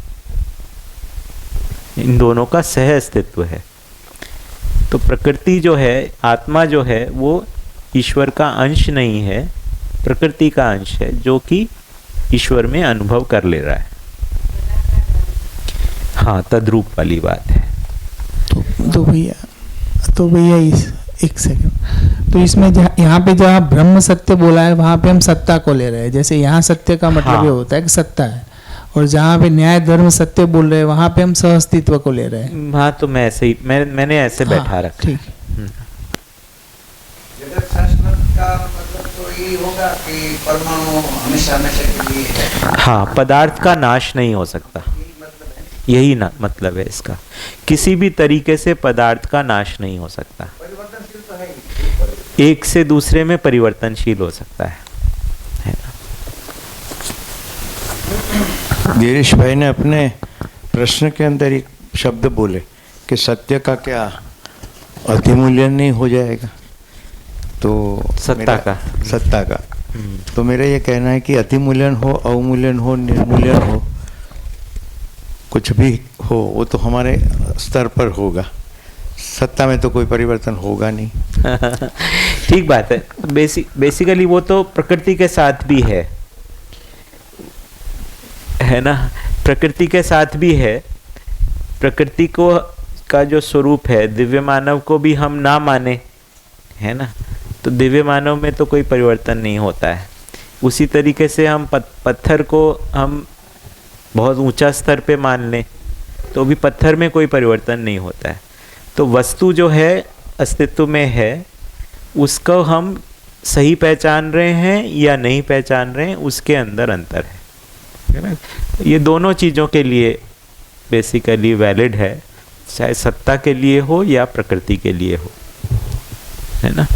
इन दोनों का सह अस्तित्व है। तो प्रकृति जो है, आत्मा जो है, वो ईश्वर का अंश नहीं है, प्रकृति का अंश है जो कि ईश्वर में अनुभव कर ले रहा है। हाँ, तद्रूप वाली बात है। तो भैया एक सेकंड, तो इसमें यहाँ पे जहाँ ब्रह्म सत्य बोला है वहाँ पे हम सत्ता को ले रहे हैं। जैसे यहाँ सत्य का मतलब ये होता है कि सत्ता है, और जहाँ पे न्याय धर्म सत्य बोल रहे हैं वहाँ पे हम सहअस्तित्व को ले रहे हैं। हाँ, तो मैं ऐसे ही मैंने ऐसे बैठा रखा। ठीक। जगत शाश्वत का मतलब तो ये होगा कि परमाणु हमेशा के लिए है। हाँ, पदार्थ का नाश नहीं हो सकता, यही ना मतलब है इसका। किसी भी तरीके से पदार्थ का नाश नहीं हो सकता, परिवर्तनशील तो है, एक से दूसरे में परिवर्तनशील हो सकता है ना। गिरीश भाई ने अपने प्रश्न के अंदर एक शब्द बोले कि सत्य का क्या अधिमूल्यन नहीं हो जाएगा, तो सत्ता का तो मेरा ये कहना है कि अतिमूल्यन हो, अवमूल्यन हो, निर्मूल्यन हो, कुछ भी हो, वो तो हमारे स्तर पर होगा, सत्ता में तो कोई परिवर्तन होगा नहीं। ठीक बात है। बेसिकली वो तो प्रकृति के साथ भी है ना, प्रकृति के साथ भी है। प्रकृति को का जो स्वरूप है, दिव्य मानव को भी हम ना माने, है ना, तो दिव्य मानव में तो कोई परिवर्तन नहीं होता है। उसी तरीके से हम पत्थर को हम बहुत ऊंचा स्तर पे मान लें तो भी पत्थर में कोई परिवर्तन नहीं होता है। तो वस्तु जो है अस्तित्व में है, उसको हम सही पहचान रहे हैं या नहीं पहचान रहे हैं, उसके अंदर अंतर है ना। ये दोनों चीज़ों के लिए बेसिकली वैलिड है, चाहे सत्ता के लिए हो या प्रकृति के लिए हो, है ना।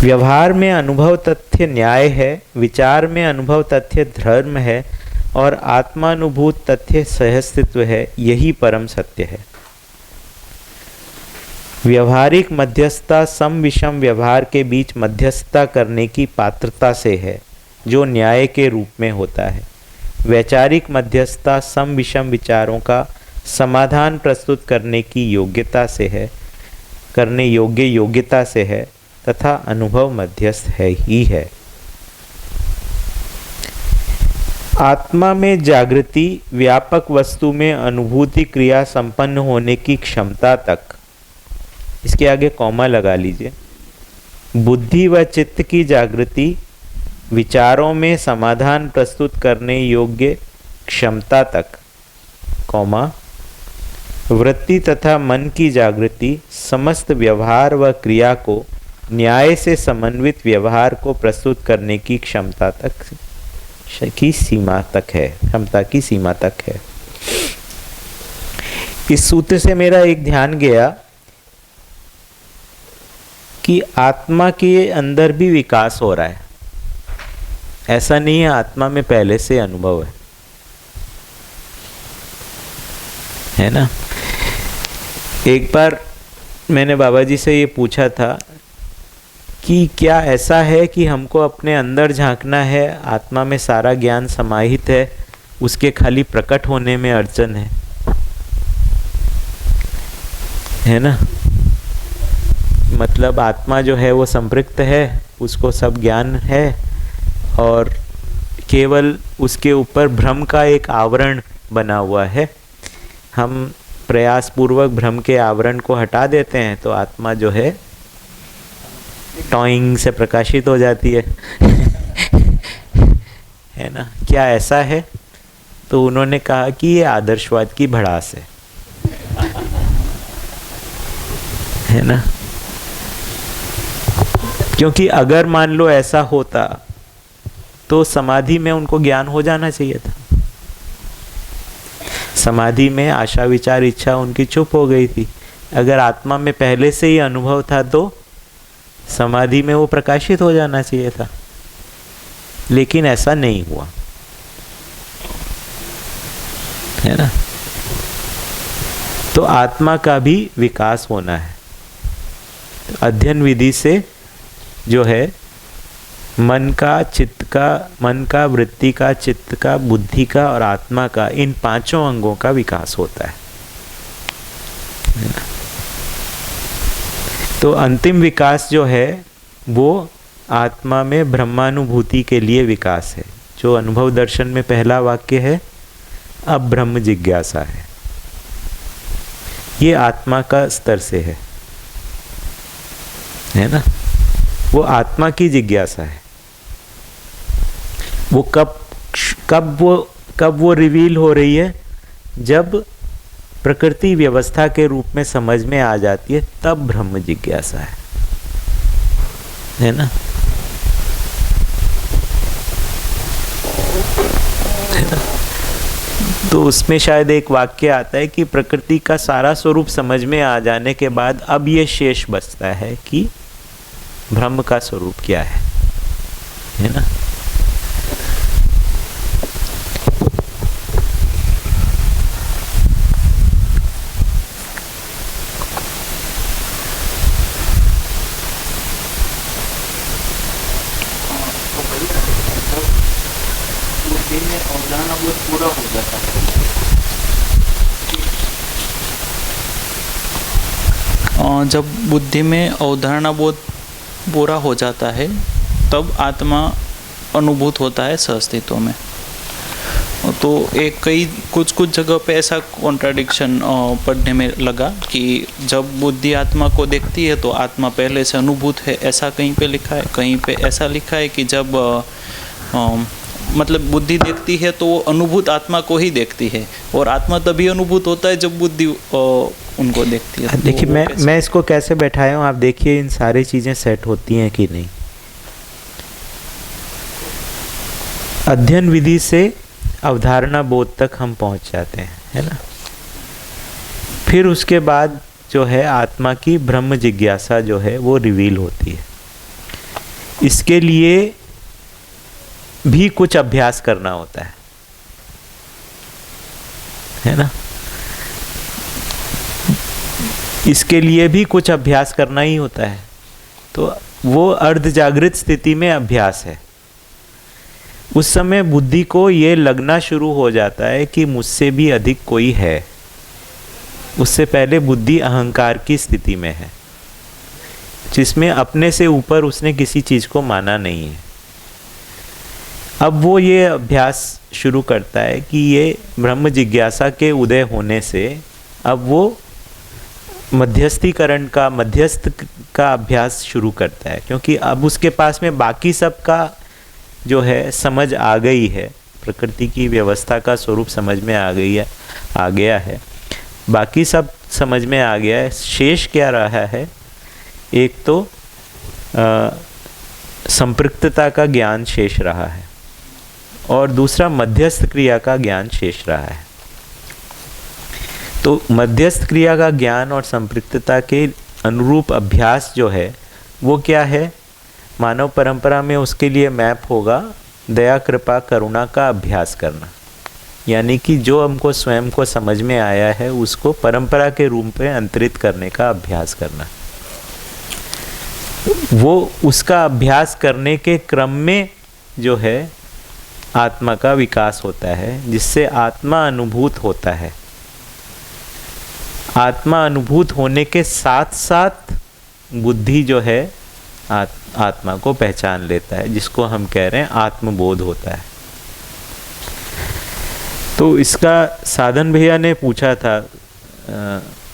व्यवहार में अनुभव तथ्य न्याय है, विचार में अनुभव तथ्य धर्म है, और आत्मानुभूत तथ्य सहअस्तित्व है। यही परम सत्य है। व्यवहारिक मध्यस्थता सम विषम व्यवहार के बीच मध्यस्थता करने की पात्रता से है, जो न्याय के रूप में होता है। वैचारिक मध्यस्थता सम विषम विचारों का समाधान प्रस्तुत करने की योग्यता से है, करने योग्य योग्यता से है, तथा अनुभव मध्यस्थ है ही है। आत्मा में जागृति व्यापक वस्तु में अनुभूति क्रिया संपन्न होने की क्षमता तक, इसके आगे कॉमा लगा लीजिए, बुद्धि व चित्त की जागृति विचारों में समाधान प्रस्तुत करने योग्य क्षमता तक, कॉमा, वृत्ति तथा मन की जागृति समस्त व्यवहार व क्रिया को न्याय से समन्वित व्यवहार को प्रस्तुत करने की क्षमता तक की सीमा तक है, क्षमता की सीमा तक है। इस सूत्र से मेरा एक ध्यान गया कि आत्मा के अंदर भी विकास हो रहा है। ऐसा नहीं है आत्मा में पहले से अनुभव है ना। एक बार मैंने बाबा जी से ये पूछा था कि क्या ऐसा है कि हमको अपने अंदर झांकना है, आत्मा में सारा ज्ञान समाहित है, उसके खाली प्रकट होने में अड़चन है ना। मतलब आत्मा जो है वो संपृक्त है, उसको सब ज्ञान है और केवल उसके ऊपर भ्रम का एक आवरण बना हुआ है। हम प्रयास पूर्वक भ्रम के आवरण को हटा देते हैं तो आत्मा जो है टॉइंग से प्रकाशित हो जाती है है ना। क्या ऐसा है? तो उन्होंने कहा कि ये आदर्शवाद की भड़ास है ना। क्योंकि अगर मान लो ऐसा होता तो समाधि में उनको ज्ञान हो जाना चाहिए था। समाधि में आशा विचार इच्छा उनकी चुप हो गई थी। अगर आत्मा में पहले से ही अनुभव था तो समाधि में वो प्रकाशित हो जाना चाहिए था, लेकिन ऐसा नहीं हुआ, है ना। तो आत्मा का भी विकास होना है। अध्ययन विधि से जो है मन का, चित्त का, मन का, वृत्ति का, चित्त का, बुद्धि का और आत्मा का, इन पांचों अंगों का विकास होता है। तो अंतिम विकास जो है वो आत्मा में ब्रह्मानुभूति के लिए विकास है। जो अनुभव दर्शन में पहला वाक्य है, अब ब्रह्म जिज्ञासा है, ये आत्मा का स्तर से है ना। वो आत्मा की जिज्ञासा है। वो कब वो रिवील हो रही है? जब प्रकृति व्यवस्था के रूप में समझ में आ जाती है, तब ब्रह्म जिज्ञासा है ना। तो उसमें शायद एक वाक्य आता है कि प्रकृति का सारा स्वरूप समझ में आ जाने के बाद अब ये शेष बचता है कि ब्रह्म का स्वरूप क्या है ना। पूरा हो जाता है। जब बुद्धि में अवधारणा बोध पूरा हो जाता है तब आत्मा अनुभूत होता है सहअस्तित्व में। तो एक कुछ जगह पे ऐसा कॉन्ट्राडिक्शन पढ़ने में लगा कि जब बुद्धि आत्मा को देखती है तो आत्मा पहले से अनुभूत है, ऐसा कहीं पे लिखा है। कहीं पे ऐसा लिखा है कि जब मतलब बुद्धि देखती है तो वो अनुभूत आत्मा को ही देखती है, और आत्मा तभी अनुभूत होता है जब बुद्धि उनको देखती है। देखिए मैं इसको कैसे बैठाया हूँ, आप देखिए इन सारी चीजें सेट होती हैं कि नहीं। अध्ययन विधि से अवधारणा बोध तक हम पहुंच जाते हैं, है ना। फिर उसके बाद जो है आत्मा की ब्रह्म जिज्ञासा जो है वो रिवील होती है। इसके लिए भी कुछ अभ्यास करना होता है ना। इसके लिए भी कुछ अभ्यास करना ही होता है। तो वो अर्ध जागृत स्थिति में अभ्यास है। उस समय बुद्धि को ये लगना शुरू हो जाता है कि मुझसे भी अधिक कोई है। उससे पहले बुद्धि अहंकार की स्थिति में है, जिसमें अपने से ऊपर उसने किसी चीज को माना नहीं है। अब वो ये अभ्यास शुरू करता है कि ये ब्रह्म जिज्ञासा के उदय होने से अब वो मध्यस्थीकरण का, मध्यस्थ का अभ्यास शुरू करता है, क्योंकि अब उसके पास में बाकी सब का जो है समझ आ गई है। प्रकृति की व्यवस्था का स्वरूप समझ में आ गया है, बाकी सब समझ में आ गया है। शेष क्या रहा है? एक तो संपृक्तता का ज्ञान शेष रहा है और दूसरा मध्यस्थ क्रिया का ज्ञान शेष रहा है। तो मध्यस्थ क्रिया का ज्ञान और संपृक्तता के अनुरूप अभ्यास जो है वो क्या है? मानव परंपरा में उसके लिए मैप होगा दया कृपा करुणा का अभ्यास करना, यानी कि जो हमको स्वयं को समझ में आया है उसको परंपरा के रूप में अंतरित करने का अभ्यास करना। वो उसका अभ्यास करने के क्रम में जो है आत्मा का विकास होता है, जिससे आत्मा अनुभूत होता है। आत्मा अनुभूत होने के साथ साथ बुद्धि जो है आत्मा को पहचान लेता है, जिसको हम कह रहे हैं आत्मबोध होता है। तो इसका साधन भैया ने पूछा था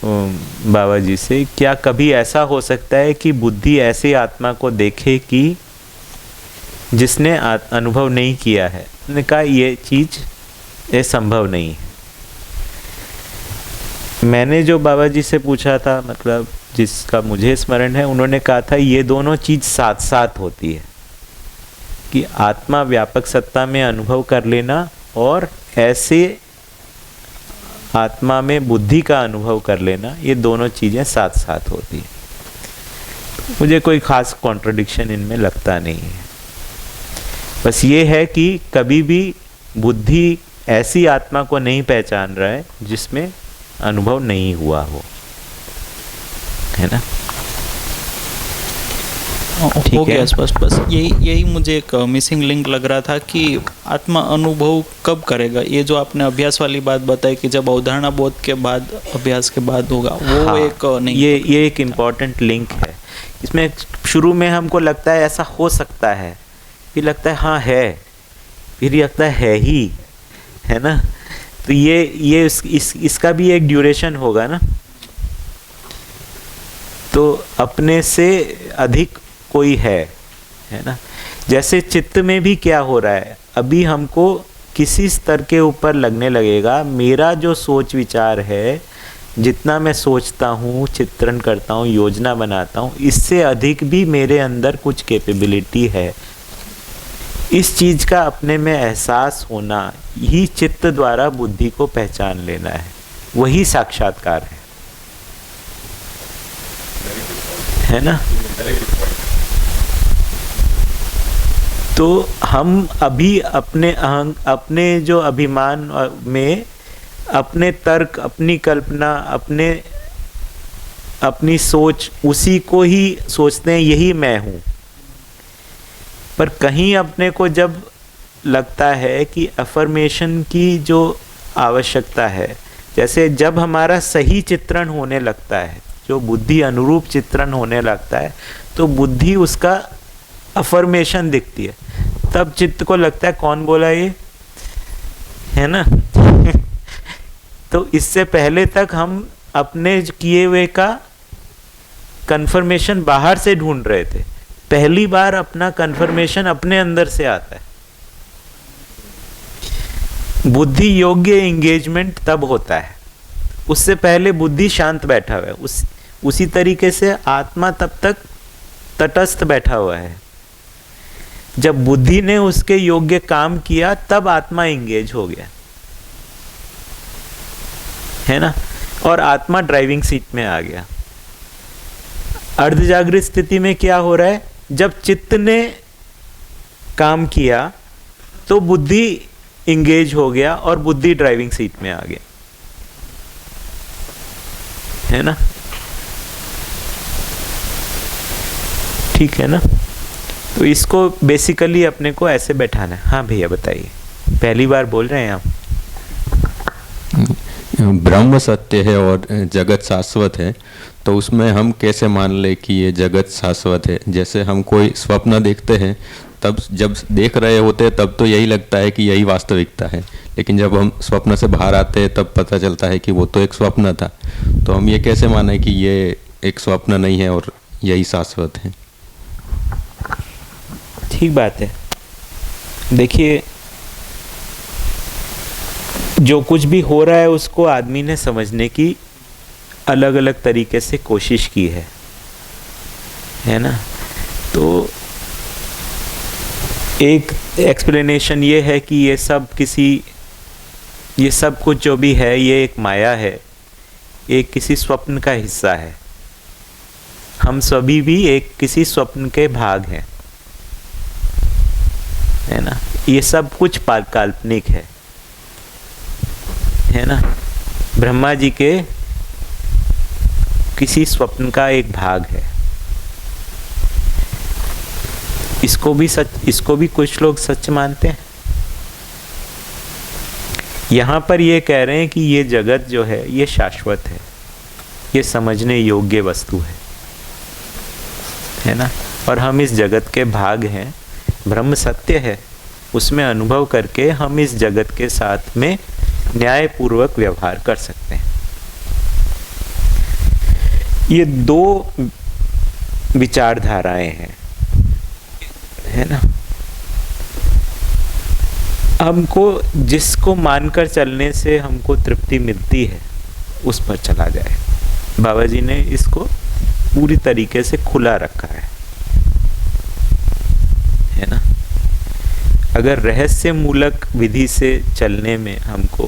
बाबा जी से, क्या कभी ऐसा हो सकता है कि बुद्धि ऐसे आत्मा को देखे कि जिसने अनुभव नहीं किया है? उन्होंने कहा ये चीज़ ये संभव नहीं है। मैंने जो बाबा जी से पूछा था, मतलब जिसका मुझे स्मरण है, उन्होंने कहा था ये दोनों चीज़ साथ साथ होती है, कि आत्मा व्यापक सत्ता में अनुभव कर लेना और ऐसे आत्मा में बुद्धि का अनुभव कर लेना, ये दोनों चीज़ें साथ साथ होती है। मुझे कोई खास कॉन्ट्रडिक्शन इनमें लगता नहीं है। बस ये है कि कभी भी बुद्धि ऐसी आत्मा को नहीं पहचान रहा है जिसमें अनुभव नहीं हुआ हो, है ना? हो गया स्पष्ट। बस यही मुझे एक मिसिंग लिंक लग रहा था कि आत्मा अनुभव कब करेगा। ये जो आपने अभ्यास वाली बात बताई कि जब अवधारणा बोध के बाद, अभ्यास के बाद होगा, वो हाँ, एक नहीं। ये एक इम्पॉर्टेंट लिंक है। इसमें शुरू में हमको लगता है ऐसा हो सकता है, फिर लगता है हाँ है, फिर लगता है ही, है ना? तो ये इसका भी एक ड्यूरेशन होगा ना। तो अपने से अधिक कोई है ना? जैसे चित्त में भी क्या हो रहा है, अभी हमको किसी स्तर के ऊपर लगने लगेगा मेरा जो सोच विचार है, जितना मैं सोचता हूँ, चित्रण करता हूँ, योजना बनाता हूँ, इससे अधिक भी मेरे अंदर कुछ कैपेबिलिटी है। इस चीज़ का अपने में एहसास होना ही चित्त द्वारा बुद्धि को पहचान लेना है, वही साक्षात्कार है ना? तो हम अभी अपने जो अभिमान में अपने तर्क, अपनी कल्पना, अपनी सोच, उसी को ही सोचते हैं यही मैं हूँ। पर कहीं अपने को जब लगता है कि अफर्मेशन की जो आवश्यकता है, जैसे जब हमारा सही चित्रण होने लगता है, जो बुद्धि अनुरूप चित्रण होने लगता है, तो बुद्धि उसका अफर्मेशन दिखती है, तब चित्त को लगता है कौन बोला ये, है ना? तो इससे पहले तक हम अपने किए हुए का कंफर्मेशन बाहर से ढूंढ रहे थे। पहली बार अपना कंफर्मेशन अपने अंदर से आता है। बुद्धि योग्य एंगेजमेंट तब होता है, उससे पहले बुद्धि शांत बैठा हुआ है। उसी तरीके से आत्मा तब तक तटस्थ बैठा हुआ है। जब बुद्धि ने उसके योग्य काम किया तब आत्मा एंगेज हो गया, है ना? और आत्मा ड्राइविंग सीट में आ गया। अर्ध जागृत स्थिति में क्या हो रहा है, जब चित्त ने काम किया तो बुद्धि इंगेज हो गया और बुद्धि ड्राइविंग सीट में आ गया, है ना? ठीक है ना? तो इसको बेसिकली अपने को ऐसे बैठाना है। हाँ भैया बताइए, पहली बार बोल रहे हैं आप। ब्रह्म सत्य है और जगत शाश्वत है, तो उसमें हम कैसे मान ले कि ये जगत शाश्वत है? जैसे हम कोई स्वप्न देखते हैं, तब जब देख रहे होते हैं तब तो यही लगता है कि यही वास्तविकता है, लेकिन जब हम स्वप्न से बाहर आते हैं तब पता चलता है कि वो तो एक स्वप्न था। तो हम ये कैसे माने कि ये एक स्वप्न नहीं है और यही शाश्वत है? ठीक बात है। देखिए, जो कुछ भी हो रहा है उसको आदमी ने समझने की अलग अलग तरीके से कोशिश की है ना? तो एक एक्सप्लेनेशन ये है कि ये सब कुछ जो भी है ये एक माया है, एक किसी स्वप्न का हिस्सा है। हम सभी भी एक किसी स्वप्न के भाग हैं, है ना। ये सब कुछ काल्पनिक है ना। ब्रह्मा जी के किसी स्वप्न का एक भाग है। इसको भी कुछ लोग सच मानते हैं। यहाँ पर ये कह रहे हैं कि ये जगत जो है ये शाश्वत है, ये समझने योग्य वस्तु है ना। और हम इस जगत के भाग हैं। ब्रह्म सत्य है, उसमें अनुभव करके हम इस जगत के साथ में न्यायपूर्वक व्यवहार कर सकते हैं। ये दो विचारधाराएं हैं, है ना। हमको जिसको मानकर चलने से हमको तृप्ति मिलती है उस पर चला जाए। बाबा जी ने इसको पूरी तरीके से खुला रखा है ना। अगर रहस्य मूलक विधि से चलने में हमको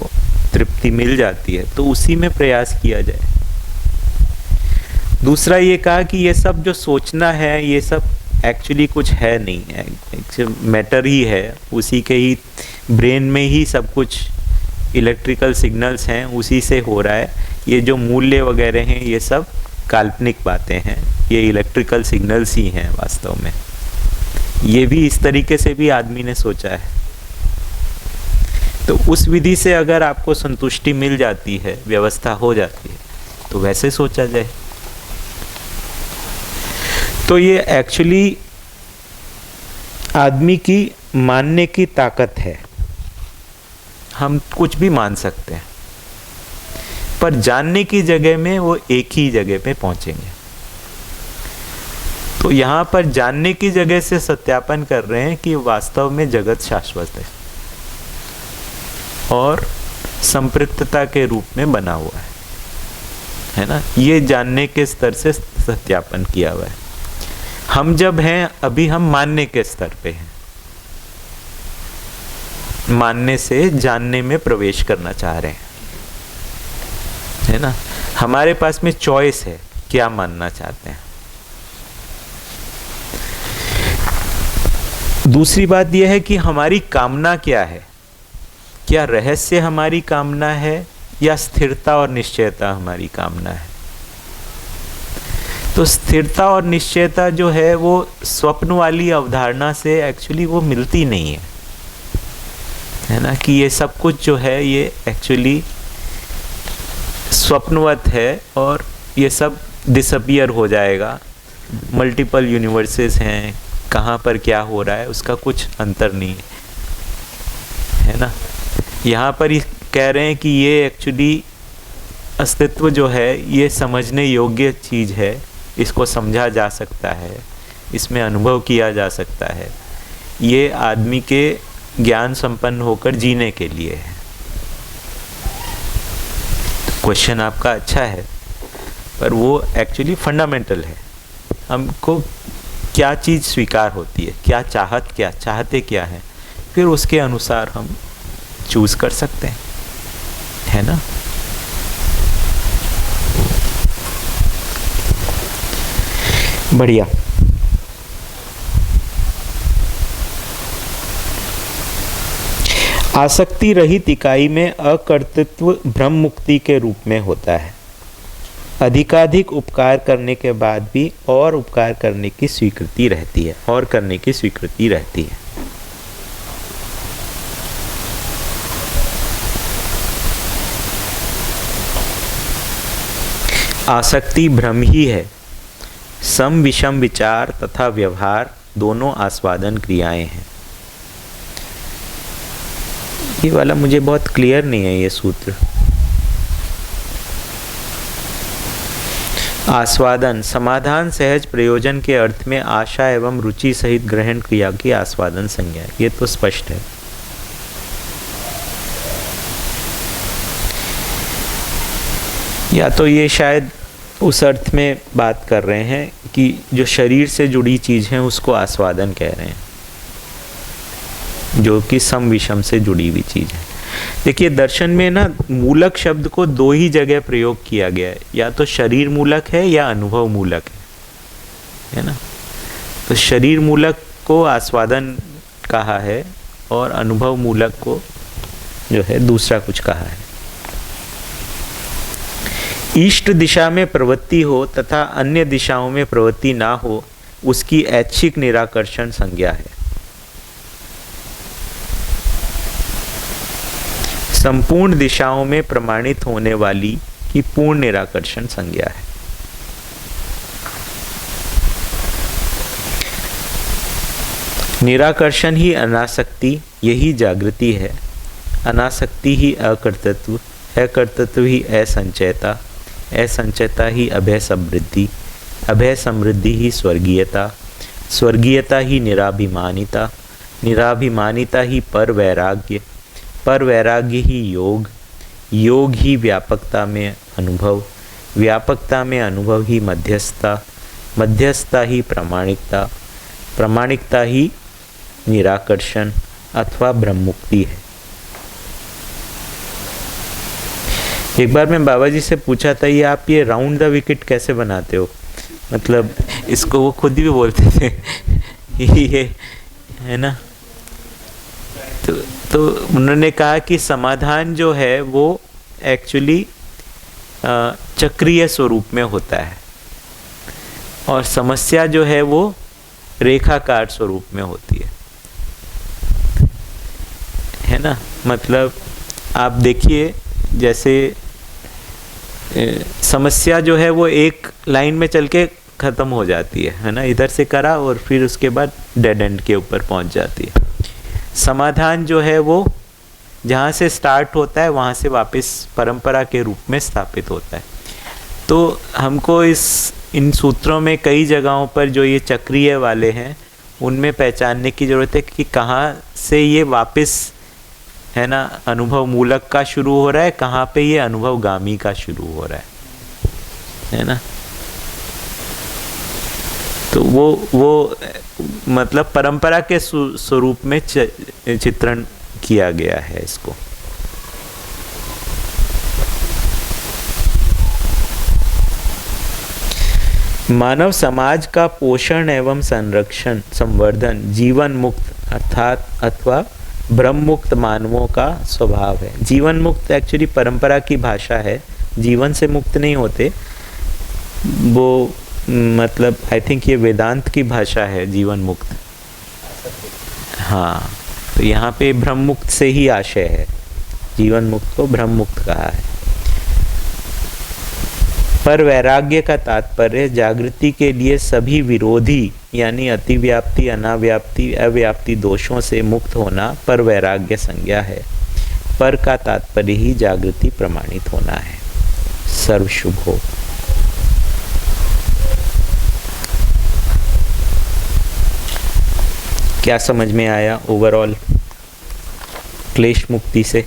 तृप्ति मिल जाती है तो उसी में प्रयास किया जाए। दूसरा ये कहा कि ये सब जो सोचना है ये सब एक्चुअली कुछ है नहीं है, मैटर ही है, उसी के ही ब्रेन में ही सब कुछ इलेक्ट्रिकल सिग्नल्स हैं, उसी से हो रहा है। ये जो मूल्य वगैरह हैं ये सब काल्पनिक बातें हैं, ये इलेक्ट्रिकल सिग्नल्स ही हैं वास्तव में। ये भी इस तरीके से भी आदमी ने सोचा है। तो उस विधि से अगर आपको संतुष्टि मिल जाती है, व्यवस्था हो जाती है, तो वैसे सोचा जाए। तो ये एक्चुअली आदमी की मानने की ताकत है। हम कुछ भी मान सकते हैं, पर जानने की जगह में वो एक ही जगह पे पहुंचेंगे। तो यहाँ पर जानने की जगह से सत्यापन कर रहे हैं कि वास्तव में जगत शाश्वत है और संपृक्तता के रूप में बना हुआ है ना। ये जानने के स्तर से सत्यापन किया हुआ है। हम जब हैं अभी हम मानने के स्तर पे हैं, मानने से जानने में प्रवेश करना चाह रहे हैं, है ना। हमारे पास में चॉइस है क्या मानना चाहते हैं। दूसरी बात यह है कि हमारी कामना क्या है। क्या रहस्य हमारी कामना है या स्थिरता और निश्चयता हमारी कामना है। तो स्थिरता और निश्चयता जो है वो स्वप्न वाली अवधारणा से एक्चुअली वो मिलती नहीं है ना। कि ये सब कुछ जो है ये एक्चुअली स्वप्नवत है और ये सब डिसअपियर हो जाएगा। मल्टीपल यूनिवर्सेस हैं, कहाँ पर क्या हो रहा है उसका कुछ अंतर नहीं है ना। यहाँ पर कह रहे हैं कि ये एक्चुअली अस्तित्व जो है ये समझने योग्य चीज़ है, इसको समझा जा सकता है, इसमें अनुभव किया जा सकता है। ये आदमी के ज्ञान संपन्न होकर जीने के लिए है। क्वेश्चन आपका अच्छा है, पर वो एक्चुअली फंडामेंटल है। हमको क्या चीज़ स्वीकार होती है, क्या चाहते क्या है, फिर उसके अनुसार हम चूज कर सकते हैं, है ना। बढ़िया। आसक्ति रहित इकाई में अकर्तृत्व ब्रह्म मुक्ति के रूप में होता है। अधिकाधिक उपकार करने के बाद भी और उपकार करने की स्वीकृति रहती है, और करने की स्वीकृति रहती है। आसक्ति भ्रम ही है। सम विषम विचार तथा व्यवहार दोनों आस्वादन क्रियाएं हैं। ये वाला मुझे बहुत क्लियर नहीं है ये सूत्र। आस्वादन समाधान सहज प्रयोजन के अर्थ में आशा एवं रुचि सहित ग्रहण क्रिया की आस्वादन संज्ञा, ये तो स्पष्ट है। या तो ये शायद उस अर्थ में बात कर रहे हैं कि जो शरीर से जुड़ी चीज़ है उसको आस्वादन कह रहे हैं, जो कि सम विषम से जुड़ी हुई चीज़ है। देखिए दर्शन में ना मूलक शब्द को दो ही जगह प्रयोग किया गया है, या तो शरीर मूलक है या अनुभव मूलक है ना। तो शरीर मूलक को आस्वादन कहा है और अनुभव मूलक को जो है दूसरा कुछ कहा है। इष्ट दिशा में प्रवृत्ति हो तथा अन्य दिशाओं में प्रवृत्ति ना हो, उसकी ऐच्छिक निराकर्षण संज्ञा है। संपूर्ण दिशाओं में प्रमाणित होने वाली की पूर्ण निराकर्षण संज्ञा है। निराकर्षण ही अनासक्ति, यही जागृति है। अनासक्ति ही अकर्तृत्व, अकर्तृत्व ही असंचयता, असंचयता ही अभय समृद्धि, अभय समृद्धि ही स्वर्गीयता, स्वर्गीयता ही निराभिमानिता, निराभिमानिता ही पर वैराग्य, पर वैराग्य ही योग, योग ही व्यापकता में अनुभव, व्यापकता में अनुभव ही मध्यस्थता, मध्यस्थता ही प्रामाणिकता, प्रामाणिकता ही निराकर्षण अथवा ब्रह्ममुक्ति है। एक बार मैं बाबा जी से पूछा था, ये आप ये राउंड द विकेट कैसे बनाते हो, मतलब इसको वो खुद भी बोलते थे ये है ना। तो उन्होंने कहा कि समाधान जो है वो एक्चुअली चक्रीय स्वरूप में होता है और समस्या जो है वो रेखाकार स्वरूप में होती है ना। मतलब आप देखिए जैसे समस्या जो है वो एक लाइन में चल के ख़त्म हो जाती है ना, इधर से करा और फिर उसके बाद डेड एंड के ऊपर पहुंच जाती है। समाधान जो है वो जहाँ से स्टार्ट होता है वहाँ से वापस परंपरा के रूप में स्थापित होता है। तो हमको इन सूत्रों में कई जगहों पर जो ये चक्रीय वाले हैं उनमें पहचानने की ज़रूरत है कि कहाँ से ये वापस है ना अनुभव मूलक का शुरू हो रहा है, कहाँ पे ये अनुभव गामी का शुरू हो रहा है ना। तो वो मतलब परंपरा के स्वरूप में चित्रण किया गया है इसको। मानव समाज का पोषण एवं संरक्षण संवर्धन जीवन मुक्त अर्थात अथवा ब्रह्म मुक्त मानवों का स्वभाव है। जीवन मुक्त एक्चुअली परंपरा की भाषा है, जीवन से मुक्त नहीं होते वो, मतलब आई थिंक ये वेदांत की भाषा है जीवन मुक्त। हाँ, तो यहाँ पे ब्रह्म मुक्त से ही आशय है, जीवन मुक्त को ब्रह्म मुक्त कहा है। पर वैराग्य का तात्पर्य जागृति के लिए सभी विरोधी यानी अतिव्याप्ति, अनाव्याप्ति, अव्याप्ति दोषों से मुक्त होना पर वैराग्य संज्ञा है। पर का तात्पर्य ही जागृति प्रमाणित होना है। सर्व शुभ हो। क्या समझ में आया ओवरऑल क्लेश मुक्ति से?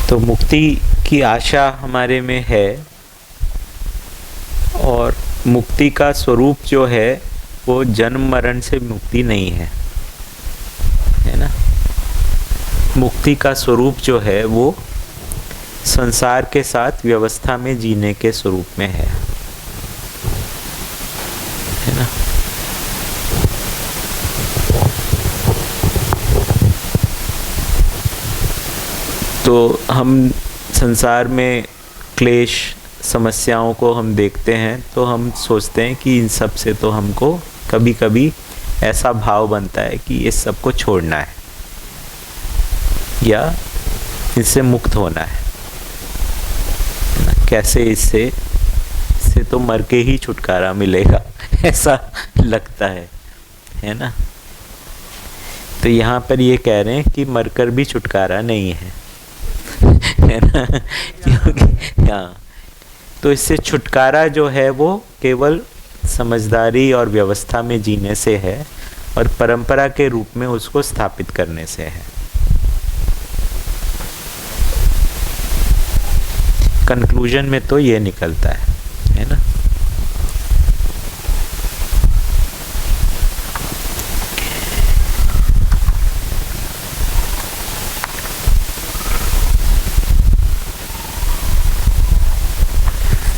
तो मुक्ति की आशा हमारे में है और मुक्ति का स्वरूप जो है वो जन्म मरण से मुक्ति नहीं है, है ना। मुक्ति का स्वरूप जो है वो संसार के साथ व्यवस्था में जीने के स्वरूप में है ना। तो हम संसार में क्लेश समस्याओं को हम देखते हैं तो हम सोचते हैं कि इन सब से तो हमको कभी कभी ऐसा भाव बनता है कि इस सब को छोड़ना है या इससे मुक्त होना है ना। कैसे इससे तो मर के ही छुटकारा मिलेगा ऐसा लगता है ना। तो यहाँ पर ये कह रहे हैं कि मरकर भी छुटकारा नहीं है है ना, क्योंकि हाँ, तो इससे छुटकारा जो है वो केवल समझदारी और व्यवस्था में जीने से है और परंपरा के रूप में उसको स्थापित करने से है। कंक्लूजन में तो ये निकलता है ना।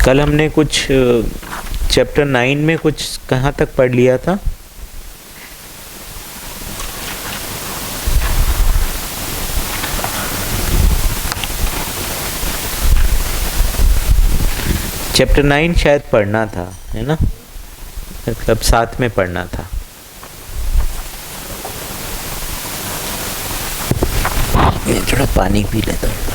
कल हमने कुछ चैप्टर 9 में कुछ कहाँ तक पढ़ लिया था? चैप्टर 9 शायद पढ़ना था, है ना, मतलब साथ में पढ़ना था। मैं थोड़ा पानी पी लेता हूँ।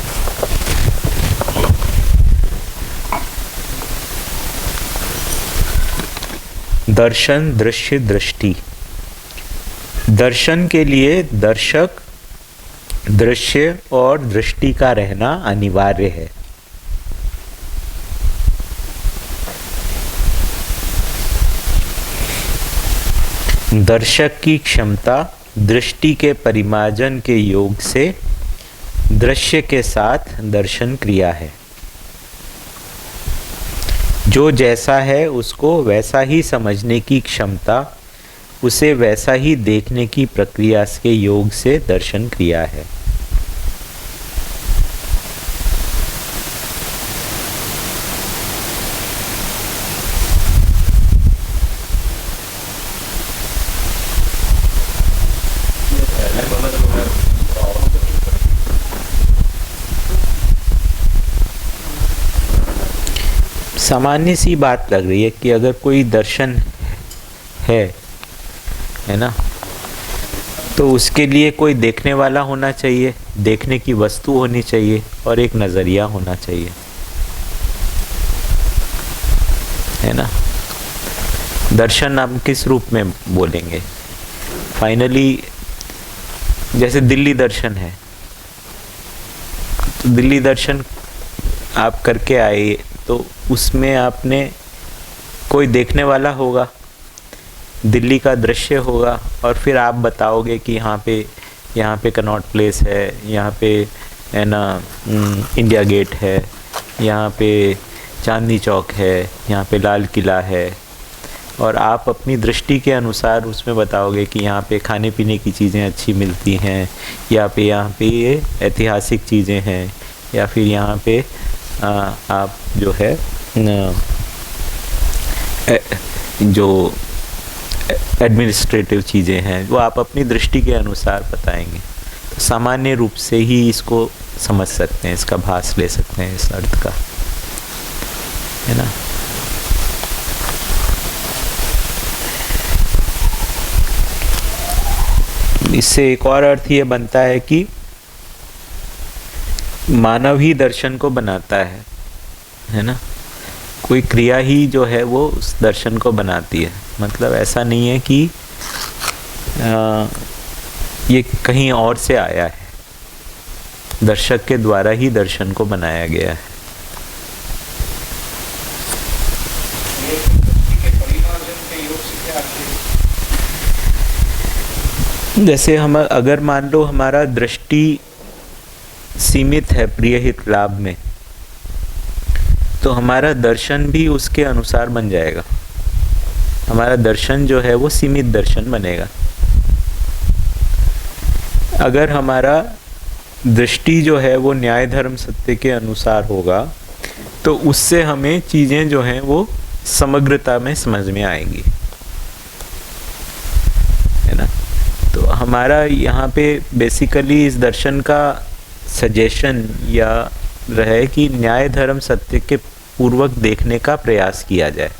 दर्शन, दृश्य, दृष्टि। दर्शन के लिए दर्शक, दृश्य और दृष्टि का रहना अनिवार्य है। दर्शक की क्षमता दृष्टि के परिमार्जन के योग से दृश्य के साथ दर्शन क्रिया है। जो जैसा है उसको वैसा ही समझने की क्षमता, उसे वैसा ही देखने की प्रक्रिया के योग से दर्शन क्रिया है। सामान्य सी बात लग रही है कि अगर कोई दर्शन है ना, तो उसके लिए कोई देखने वाला होना चाहिए, देखने की वस्तु होनी चाहिए और एक नज़रिया होना चाहिए, है ना। दर्शन हम किस रूप में बोलेंगे? फाइनली जैसे दिल्ली दर्शन है, तो दिल्ली दर्शन आप करके आए तो उसमें आपने कोई देखने वाला होगा, दिल्ली का दृश्य होगा, और फिर आप बताओगे कि यहाँ पे कनॉट प्लेस है, यहाँ पे है ना इंडिया गेट है, यहाँ पे चांदनी चौक है, यहाँ पे लाल किला है, और आप अपनी दृष्टि के अनुसार उसमें बताओगे कि यहाँ पे खाने पीने की चीज़ें अच्छी मिलती हैं, यहाँ पे ये ऐतिहासिक चीज़ें हैं, या फिर यहाँ पे आप जो है जो एडमिनिस्ट्रेटिव चीज़ें हैं वो आप अपनी दृष्टि के अनुसार बताएंगे। तो सामान्य रूप से ही इसको समझ सकते हैं, इसका भास ले सकते हैं इस अर्थ का, है ना। इससे एक और अर्थ ये बनता है कि मानव ही दर्शन को बनाता है ना। कोई क्रिया ही जो है वो उस दर्शन को बनाती है। मतलब ऐसा नहीं है कि ये कहीं और से आया है, दर्शक के द्वारा ही दर्शन को बनाया गया है। जैसे हम अगर मान लो हमारा दृष्टि सीमित है प्रिय हित लाभ में, तो हमारा दर्शन भी उसके अनुसार बन जाएगा। हमारा दर्शन जो है वो सीमित दर्शन बनेगा। अगर हमारा दृष्टि जो है वो न्याय धर्म सत्य के अनुसार होगा, तो उससे हमें चीज़ें जो हैं वो समग्रता में समझ में आएंगी, है ना। तो हमारा यहाँ पे बेसिकली इस दर्शन का सजेशन या रहे कि न्याय धर्म सत्य के पूर्वक देखने का प्रयास किया जाए,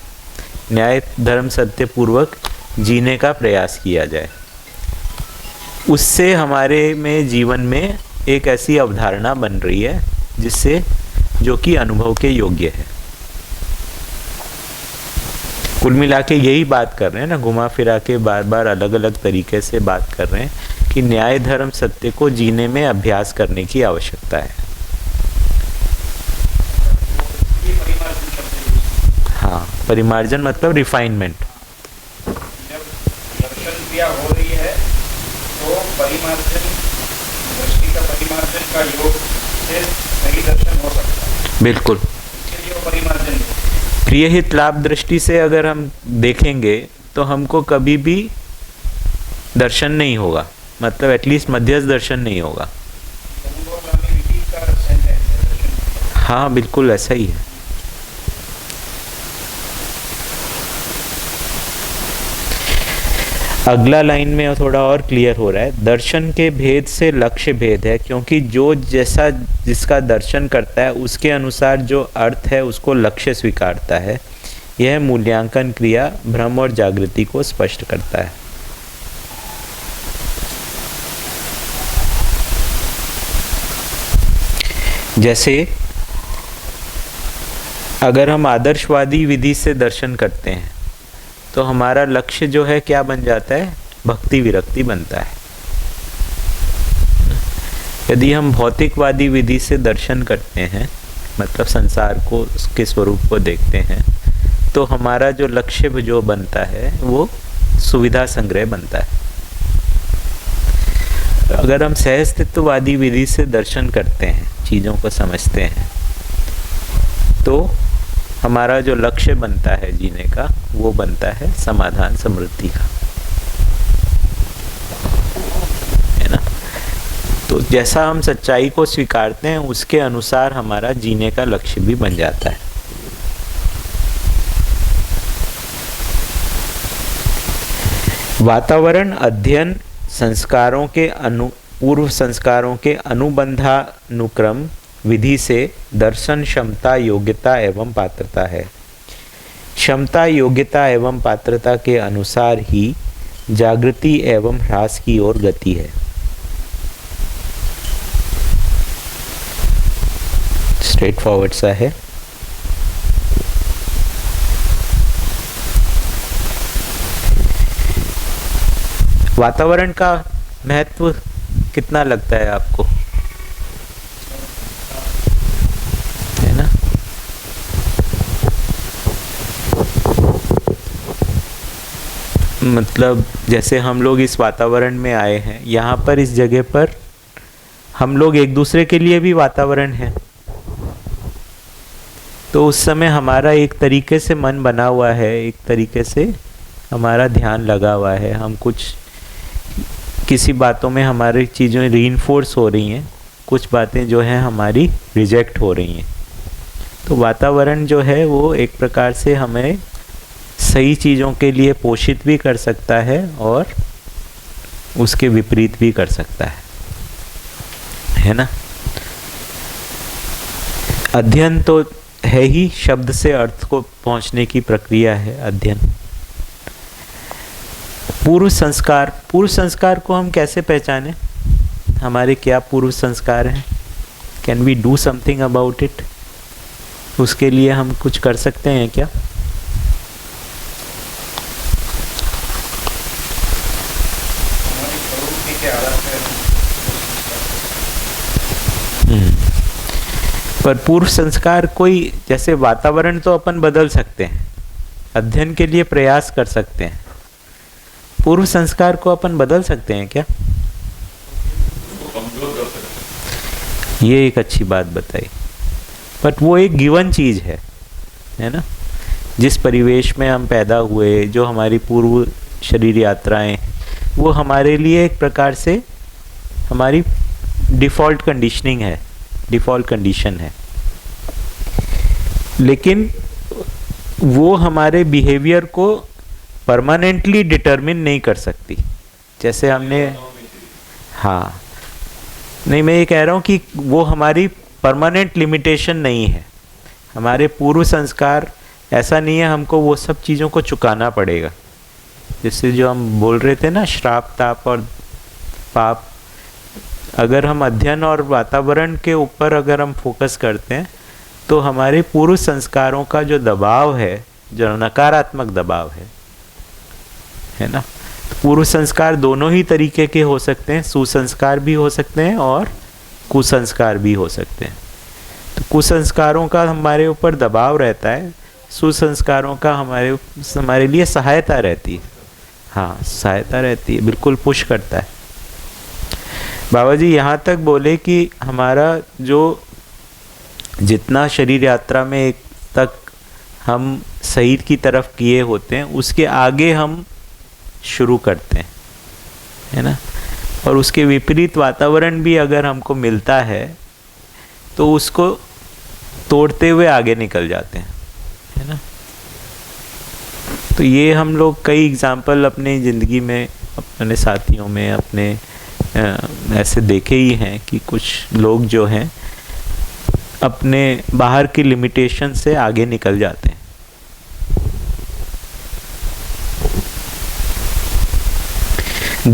न्याय धर्म सत्य पूर्वक जीने का प्रयास किया जाए। उससे हमारे में जीवन में एक ऐसी अवधारणा बन रही है जिससे जो कि अनुभव के योग्य है। कुल मिला के यही बात कर रहे हैं ना, घुमा फिरा के बार बार अलग अलग तरीके से बात कर रहे हैं कि न्याय धर्म सत्य को जीने में अभ्यास करने की आवश्यकता है। परिमार्जन मतलब रिफाइनमेंट। जब दर्शन क्रिया हो रही है तो परिमार्जन, दृष्टि का परिमार्जन का योग से सही दर्शन हो सकता है। बिल्कुल। इसके लिए वो परिमार्जन प्रियहित लाभ दृष्टि से अगर हम देखेंगे तो हमको कभी भी दर्शन नहीं होगा, मतलब एटलीस्ट मध्यस्थ दर्शन नहीं होगा। हाँ बिल्कुल ऐसा ही है। अगला लाइन में थोड़ा और क्लियर हो रहा है, दर्शन के भेद से लक्ष्य भेद है, क्योंकि जो जैसा जिसका दर्शन करता है उसके अनुसार जो अर्थ है उसको लक्ष्य स्वीकारता है। यह मूल्यांकन क्रिया भ्रम और जागृति को स्पष्ट करता है। जैसे अगर हम आदर्शवादी विधि से दर्शन करते हैं तो हमारा लक्ष्य जो है क्या बन जाता है, भक्ति विरक्ति बनता है। यदि हम भौतिकवादी विधि से दर्शन करते हैं, मतलब संसार को, उसके स्वरूप को देखते हैं, तो हमारा जो लक्ष्य जो बनता है वो सुविधा संग्रह बनता है। अगर हम सहअस्तित्ववादी विधि से दर्शन करते हैं, चीज़ों को समझते हैं, तो हमारा जो लक्ष्य बनता है जीने का वो बनता है समाधान समृद्धि का, है ना। तो जैसा हम सच्चाई को स्वीकारते हैं उसके अनुसार हमारा जीने का लक्ष्य भी बन जाता है। वातावरण अध्ययन संस्कारों के पूर्व संस्कारों के अनुबंधानुक्रम विधि से दर्शन क्षमता, योग्यता एवं पात्रता है। क्षमता, योग्यता एवं पात्रता के अनुसार ही जागृति एवं ह्रास की ओर गति है। स्ट्रेट फॉरवर्ड सा है। वातावरण का महत्व कितना लगता है आपको, है ना? मतलब जैसे हम लोग इस वातावरण में आए हैं, यहाँ पर इस जगह पर हम लोग एक दूसरे के लिए भी वातावरण है। तो उस समय हमारा एक तरीके से मन बना हुआ है, एक तरीके से हमारा ध्यान लगा हुआ है, हम कुछ किसी बातों में हमारी चीज़ें रीइंफोर्स हो रही हैं, कुछ बातें जो हैं हमारी रिजेक्ट हो रही हैं। तो वातावरण जो है वो एक प्रकार से हमें सही चीज़ों के लिए पोषित भी कर सकता है और उसके विपरीत भी कर सकता है ना। अध्ययन तो है ही, शब्द से अर्थ को पहुंचने की प्रक्रिया है अध्ययन। पूर्व संस्कार को हम कैसे पहचानें, हमारे क्या पूर्व संस्कार हैं, can we do something about it, उसके लिए हम कुछ कर सकते हैं क्या? पर पूर्व संस्कार कोई, जैसे वातावरण तो अपन बदल सकते हैं, अध्ययन के लिए प्रयास कर सकते हैं, पूर्व संस्कार को अपन बदल सकते हैं क्या? ये एक अच्छी बात बताई। बट वो एक गिवन चीज़ है ना। जिस परिवेश में हम पैदा हुए, जो हमारी पूर्व शरीर यात्राएं, वो हमारे लिए एक प्रकार से हमारी डिफ़ॉल्ट कंडीशनिंग है, डिफ़ॉल्ट कंडीशन है। लेकिन वो हमारे बिहेवियर को परमानेंटली डिटरमिन नहीं कर सकती। जैसे हमने, हाँ नहीं, मैं ये कह रहा हूँ कि वो हमारी परमानेंट लिमिटेशन नहीं है। हमारे पूर्व संस्कार ऐसा नहीं है हमको वो सब चीज़ों को चुकाना पड़ेगा। जैसे जो हम बोल रहे थे ना, श्राप, ताप और पाप, अगर हम अध्ययन और वातावरण के ऊपर अगर हम फोकस करते हैं तो हमारे पूर्व संस्कारों का जो दबाव है, जो नकारात्मक दबाव है ना। पूर्व संस्कार दोनों ही तरीके के हो सकते हैं, सुसंस्कार भी हो सकते हैं और कुसंस्कार भी हो सकते हैं। तो कुसंस्कारों का हमारे ऊपर दबाव रहता है, सुसंस्कारों का हमारे लिए सहायता रहती है। हाँ, सहायता रहती है, बिल्कुल पुश करता है। बाबा जी यहाँ तक बोले कि हमारा जो जितना शरीर यात्रा में एक तक हम सही की तरफ किए होते हैं, उसके आगे हम शुरू करते हैं, है ना। और उसके विपरीत वातावरण भी अगर हमको मिलता है तो उसको तोड़ते हुए आगे निकल जाते हैं, है ना। तो ये हम लोग कई एग्जाम्पल अपनी ज़िंदगी में, अपने साथियों में, अपने ऐसे देखे ही हैं कि कुछ लोग जो हैं अपने बाहर की लिमिटेशन से आगे निकल जाते हैं।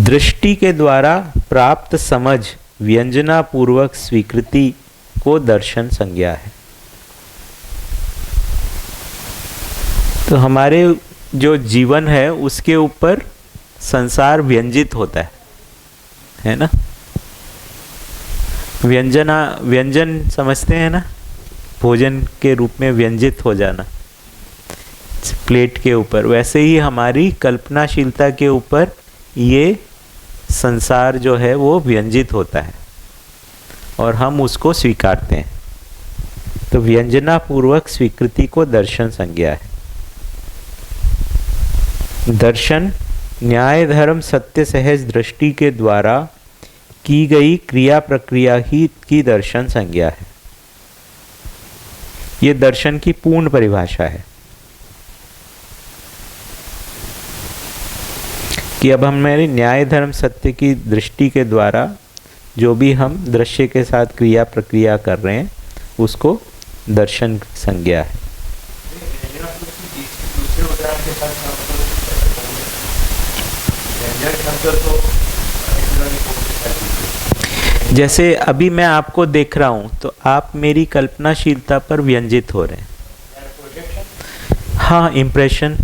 दृष्टि के द्वारा प्राप्त समझ व्यंजना पूर्वक स्वीकृति को दर्शन संज्ञा है। तो हमारे जो जीवन है उसके ऊपर संसार व्यंजित होता है ना। व्यंजन समझते हैं ना, भोजन के रूप में व्यंजित हो जाना प्लेट के ऊपर, वैसे ही हमारी कल्पनाशीलता के ऊपर ये संसार जो है वो व्यंजित होता है और हम उसको स्वीकारते हैं। तो व्यंजना पूर्वक स्वीकृति को दर्शन संज्ञा है। दर्शन न्याय धर्म सत्य सहज दृष्टि के द्वारा की गई क्रिया प्रक्रिया ही की दर्शन संज्ञा है। ये दर्शन की पूर्ण परिभाषा है कि अब हमारे न्याय धर्म सत्य की दृष्टि के द्वारा जो भी हम दृश्य के साथ क्रिया प्रक्रिया कर रहे हैं उसको दर्शन संज्ञा है। जैसे अभी मैं आपको देख रहा हूं तो आप मेरी कल्पनाशीलता पर व्यंजित हो रहे हैं। हाँ, इम्प्रेशन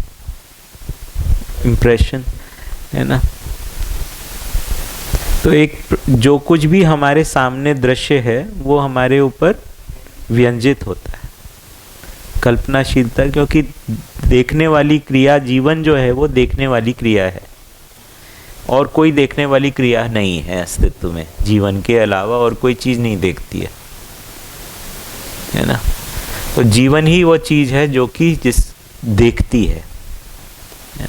है ना। तो एक जो कुछ भी हमारे सामने दृश्य है वो हमारे ऊपर व्यंजित होता है, कल्पनाशीलता, क्योंकि देखने वाली क्रिया, जीवन जो है वो देखने वाली क्रिया है और कोई देखने वाली क्रिया नहीं है अस्तित्व में। जीवन के अलावा और कोई चीज़ नहीं देखती है ना। तो जीवन ही वो चीज़ है जो कि जिस देखती है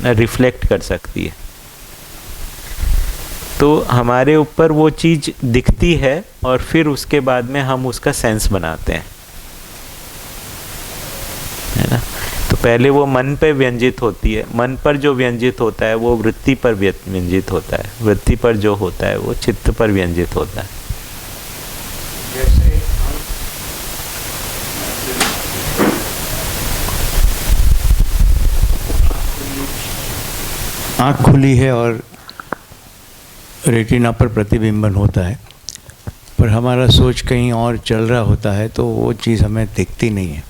ना, रिफ्लेक्ट कर सकती है। तो हमारे ऊपर वो चीज़ दिखती है और फिर उसके बाद में हम उसका सेंस बनाते हैं, है ना। तो पहले वो मन पे व्यंजित होती है, मन पर जो व्यंजित होता है वो वृत्ति पर व्यंजित होता है, वृत्ति पर जो होता है वो चित्त पर व्यंजित होता है। जैसे आँख खुली है और रेटिना पर प्रतिबिंबन होता है, पर हमारा सोच कहीं और चल रहा होता है तो वो चीज़ हमें दिखती नहीं है।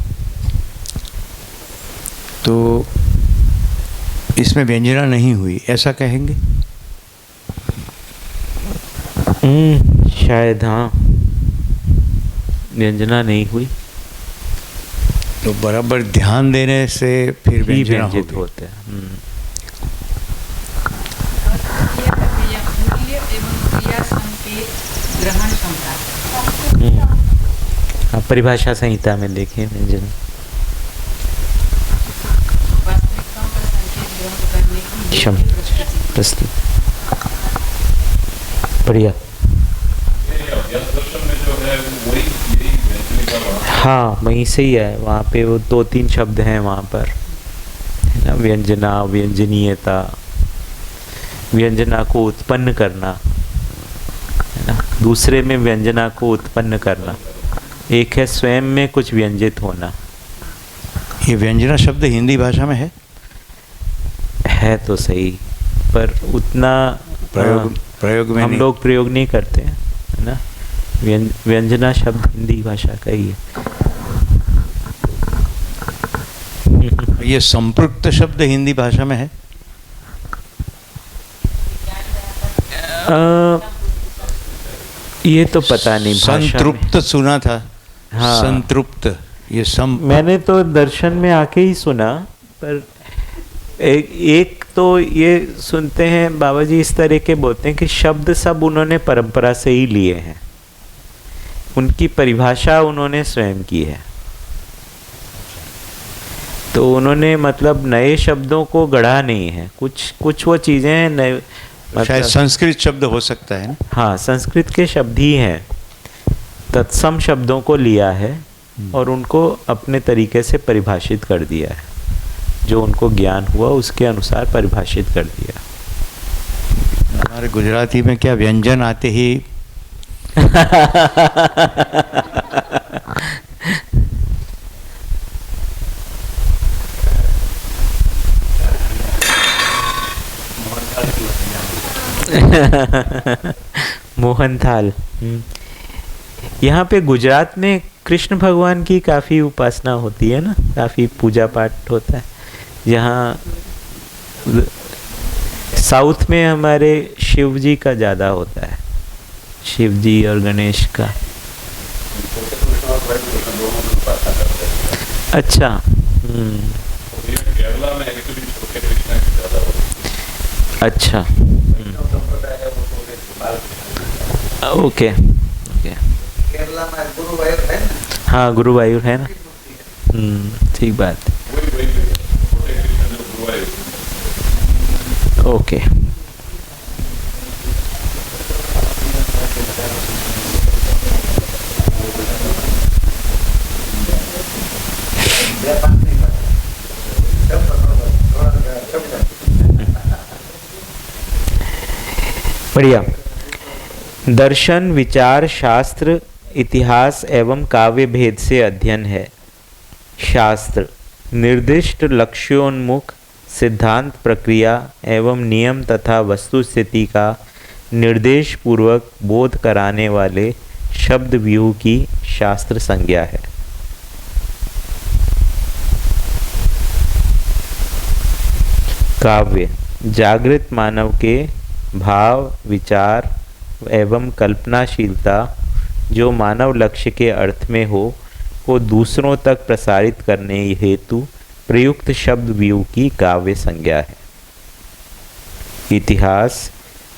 तो इसमें व्यंजना नहीं हुई, ऐसा कहेंगे? शायद हाँ, व्यंजना नहीं हुई। तो बराबर ध्यान देने से फिर व्यंजना होते हैं। परिभाषा संहिता में देखें व्यंजन। प्रस्तुत बढ़िया। हाँ, वहीं से ही है, वहाँ पे वो 2-3 शब्द हैं वहाँ पर, है ना। व्यंजना, व्यंजनीयता, व्यंजना को उत्पन्न करना, है ना। दूसरे में व्यंजना को उत्पन्न करना, एक है स्वयं में कुछ व्यंजित होना। ये व्यंजना शब्द हिंदी भाषा में है तो सही, पर उतना प्रयोग में हम लोग प्रयोग नहीं करते हैं, है ना। व्यंजना शब्द हिंदी भाषा का ही है। ये संपृक्त शब्द हिंदी भाषा में है? ये तो पता नहीं। संतृप्त सुना था। हाँ, संतृप्त ये सम मैंने तो दर्शन में आके ही सुना, पर एक तो ये सुनते हैं बाबा जी इस तरह के बोलते हैं कि शब्द सब उन्होंने परंपरा से ही लिए हैं, उनकी परिभाषा उन्होंने स्वयं की है। तो उन्होंने मतलब नए शब्दों को गढ़ा नहीं है, कुछ वो चीज़ें नए शायद संस्कृत शब्द हो सकता है ना। हाँ, संस्कृत के शब्द ही हैं, तत्सम शब्दों को लिया है और उनको अपने तरीके से परिभाषित कर दिया है, जो उनको ज्ञान हुआ उसके अनुसार परिभाषित कर दिया। हमारे गुजराती में क्या व्यंजन आते ही मोहनथाल। यहाँ पे गुजरात में कृष्ण भगवान की काफ़ी उपासना होती है ना, काफ़ी पूजा पाठ होता है। यहाँ साउथ में हमारे शिव जी का ज़्यादा होता है, शिव जी और गणेश का। अच्छा। केरला में एक्चुअली छोटे कृष्णा की ज़्यादा होती है। अच्छा। Okay okay. केरला में गुरुवायूर है ना? हाँ, गुरुवायूर है ना। ठीक बात। ओके। बढ़िया। दर्शन, विचार, शास्त्र, इतिहास एवं काव्य भेद से अध्ययन है। शास्त्र निर्दिष्ट लक्ष्योन्मुख सिद्धांत, प्रक्रिया एवं नियम तथा वस्तुस्थिति का निर्देश पूर्वक बोध कराने वाले शब्द व्यूह की शास्त्र संज्ञा है। काव्य जागृत मानव के भाव, विचार एवं कल्पनाशीलता जो मानव लक्ष्य के अर्थ में हो को दूसरों तक प्रसारित करने हेतु प्रयुक्त शब्द व्यूह की काव्य संज्ञा है। इतिहास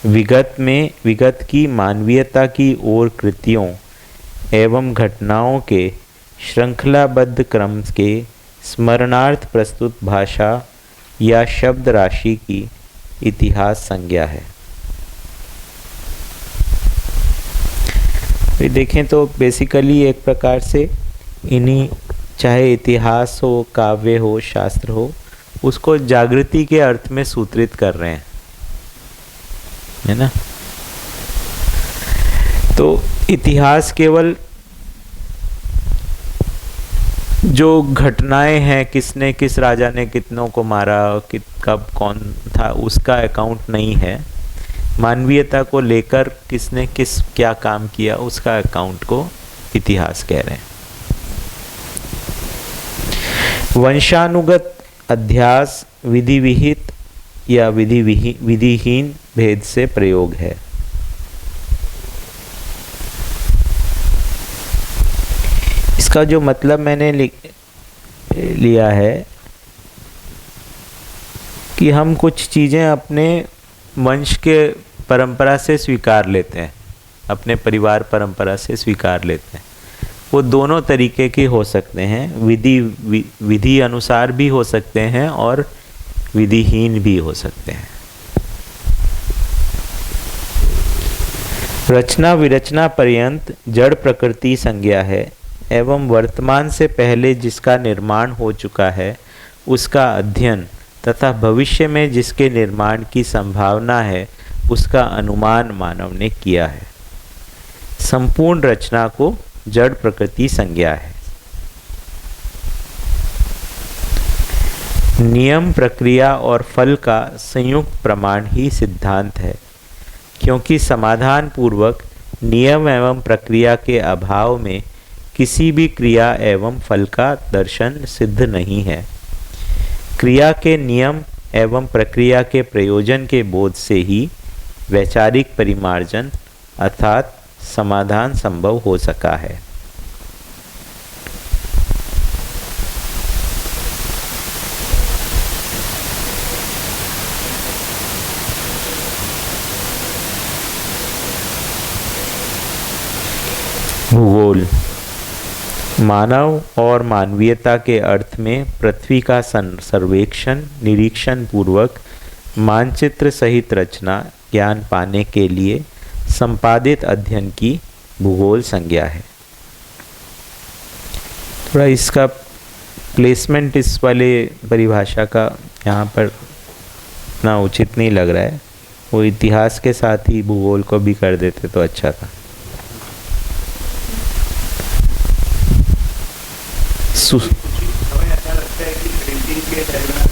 विगत की मानवीयता की ओर कृतियों एवं घटनाओं के श्रृंखलाबद्ध क्रम के स्मरणार्थ प्रस्तुत भाषा या शब्द राशि की इतिहास संज्ञा है। तो देखें तो बेसिकली एक प्रकार से इन्हीं, चाहे इतिहास हो, काव्य हो, शास्त्र हो, उसको जागृति के अर्थ में सूत्रित कर रहे हैं, है ना। तो इतिहास केवल जो घटनाएं हैं, किसने किस राजा ने कितनों को मारा, कब कौन था, उसका अकाउंट नहीं है। मानवीयता को लेकर किसने किस क्या काम किया, उसका अकाउंट को इतिहास कह रहे हैं। वंशानुगत अध्यास विधि विहित या विधिहीन भेद से प्रयोग है। इसका जो मतलब मैंने लिया है कि हम कुछ चीज़ें अपने वंश के परंपरा से स्वीकार लेते हैं, अपने परिवार परंपरा से स्वीकार लेते हैं। वो दोनों तरीके के हो सकते हैं, विधि अनुसार भी हो सकते हैं और विधिहीन भी हो सकते हैं। रचना विरचना पर्यंत जड़ प्रकृति संज्ञा है एवं वर्तमान से पहले जिसका निर्माण हो चुका है उसका अध्ययन तथा भविष्य में जिसके निर्माण की संभावना है उसका अनुमान मानव ने किया है। संपूर्ण रचना को जड़ प्रकृति संज्ञा है। नियम, प्रक्रिया और फल का संयुक्त प्रमाण ही सिद्धांत है, क्योंकि समाधान पूर्वक नियम एवं प्रक्रिया के अभाव में किसी भी क्रिया एवं फल का दर्शन सिद्ध नहीं है। क्रिया के नियम एवं प्रक्रिया के प्रयोजन के बोध से ही वैचारिक परिमार्जन अर्थात समाधान संभव हो सका है। भूगोल मानव और मानवीयता के अर्थ में पृथ्वी का सर्वेक्षण निरीक्षण पूर्वक मानचित्र सहित रचना ज्ञान पाने के लिए संपादित अध्ययन की भूगोल संज्ञा है। थोड़ा इसका प्लेसमेंट इस वाले परिभाषा का यहाँ पर इतना उचित नहीं लग रहा है। वो इतिहास के साथ ही भूगोल को भी कर देते तो अच्छा था। हमें ऐसा लगता है कि प्रिंटिंग के दरमियान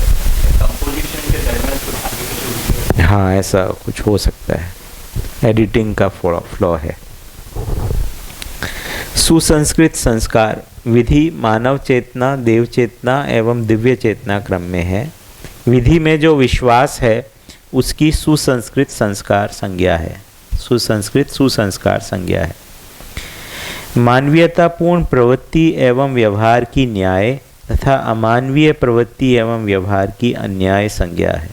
कंपोजिशन के दरमियान कुछ आगे पीछे हुई है। हाँ, ऐसा कुछ हो सकता है, एडिटिंग का फ्लॉ है। सुसंस्कृत संस्कार विधि मानव चेतना, देव चेतना एवं दिव्य चेतना क्रम में है। विधि में जो विश्वास है उसकी सुसंस्कृत संस्कार संज्ञा है। सुसंस्कृत सुसंस्कार संज्ञा है। मानवीयतापूर्ण प्रवृत्ति एवं व्यवहार की न्याय तथा अमानवीय प्रवृत्ति एवं व्यवहार की अन्याय संज्ञा है।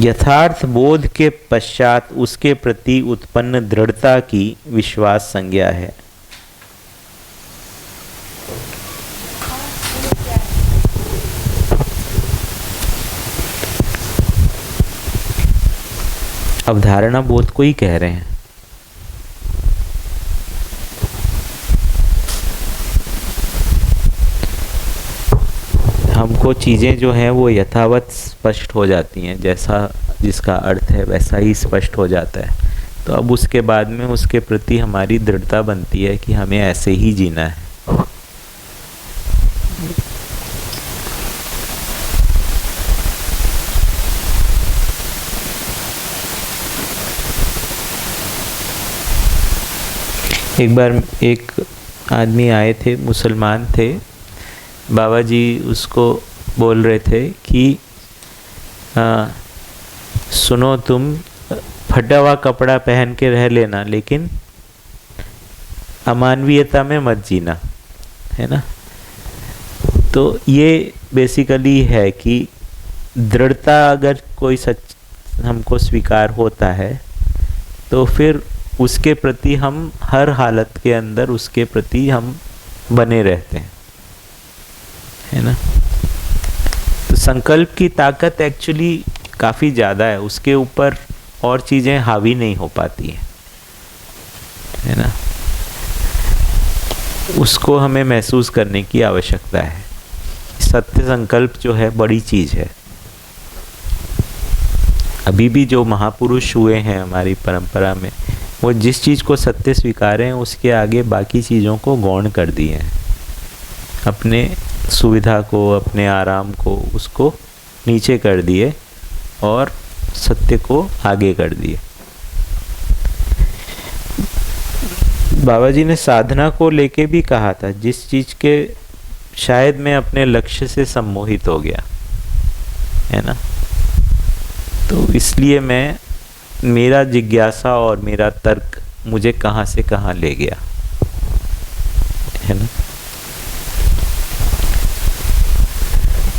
यथार्थ बोध के पश्चात उसके प्रति उत्पन्न दृढ़ता की विश्वास संज्ञा है। अवधारणा बोध को ही कह रहे हैं। हमको चीज़ें जो हैं वो यथावत स्पष्ट हो जाती हैं, जैसा जिसका अर्थ है वैसा ही स्पष्ट हो जाता है। तो अब उसके बाद में उसके प्रति हमारी दृढ़ता बनती है कि हमें ऐसे ही जीना है। एक बार एक आदमी आए थे, मुसलमान थे। बाबा जी उसको बोल रहे थे कि सुनो, तुम फटा हुआ कपड़ा पहन के रह लेना, लेकिन अमानवीयता में मत जीना, है ना। तो ये बेसिकली है कि दृढ़ता अगर कोई सच हमको स्वीकार होता है तो फिर उसके प्रति हम हर हालत के अंदर उसके प्रति हम बने रहते हैं, है ना। तो संकल्प की ताकत एक्चुअली काफ़ी ज़्यादा है, उसके ऊपर और चीज़ें हावी नहीं हो पाती है ना। उसको हमें महसूस करने की आवश्यकता है। सत्य संकल्प जो है बड़ी चीज़ है। अभी भी जो महापुरुष हुए हैं हमारी परंपरा में, वो जिस चीज़ को सत्य स्वीकारे हैं उसके आगे बाकी चीज़ों को गौण कर दिए हैं। अपने सुविधा को, अपने आराम को, उसको नीचे कर दिए और सत्य को आगे कर दिए। बाबा जी ने साधना को लेके भी कहा था, जिस चीज़ के शायद मैं अपने लक्ष्य से सम्मोहित हो गया, है ना, तो इसलिए मेरा जिज्ञासा और मेरा तर्क मुझे कहाँ से कहाँ ले गया, है ना।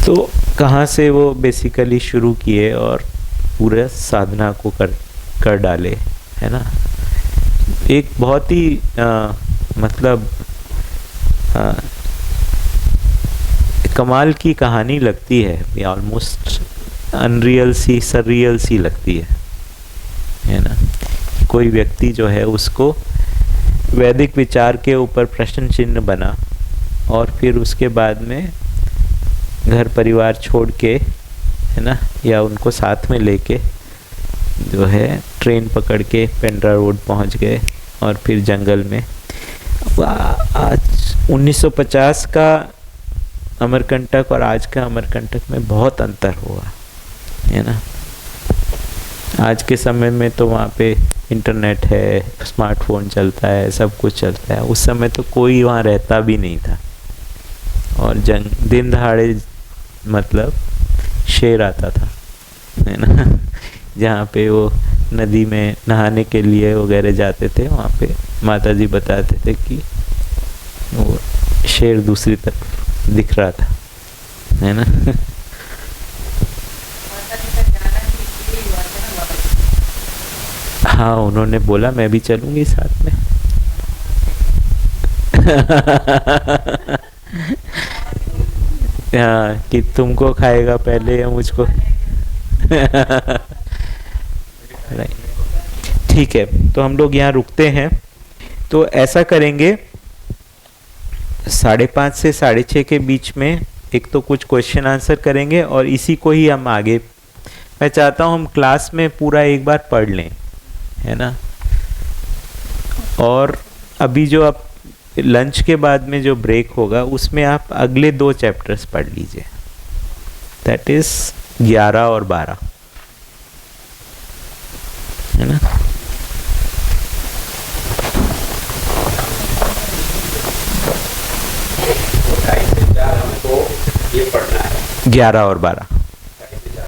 तो कहाँ से वो बेसिकली शुरू किए और पूरे साधना को कर डाले, है ना। एक बहुत ही मतलब कमाल की कहानी लगती है, ऑलमोस्ट अनरियल सी, सररियल सी लगती है ना। कोई व्यक्ति जो है उसको वैदिक विचार के ऊपर प्रश्न चिन्ह बना और फिर उसके बाद में घर परिवार छोड़ के, है ना, या उनको साथ में लेके जो है ट्रेन पकड़ के पेंड्रा रोड पहुंच गए और फिर जंगल में। आज 1950 का अमरकंटक और आज का अमरकंटक में बहुत अंतर हुआ, है ना। आज के समय में तो वहाँ पे इंटरनेट है, स्मार्टफोन चलता है, सब कुछ चलता है। उस समय तो कोई वहाँ रहता भी नहीं था और दिन दहाड़े मतलब शेर आता था, है ना। जहाँ पे वो नदी में नहाने के लिए वगैरह जाते थे, वहाँ पे माता जी बताते थे कि वो शेर दूसरी तरफ दिख रहा था, है ना। हाँ, उन्होंने बोला मैं भी चलूंगी साथ में। हाँ, कि तुमको खाएगा पहले या मुझको। ठीक है, तो हम लोग यहाँ रुकते हैं। तो ऐसा करेंगे 5:30 से 6:30 के बीच में एक तो कुछ क्वेश्चन आंसर करेंगे और इसी को ही हम आगे, मैं चाहता हूँ हम क्लास में पूरा एक बार पढ़ लें, है ना। और अभी जो आप लंच के बाद में जो ब्रेक होगा उसमें आप अगले 2 चैप्टर्स पढ़ लीजिए, दैट इज 11 और 12, है ना। हमको ये पढ़ना है 11 और 12।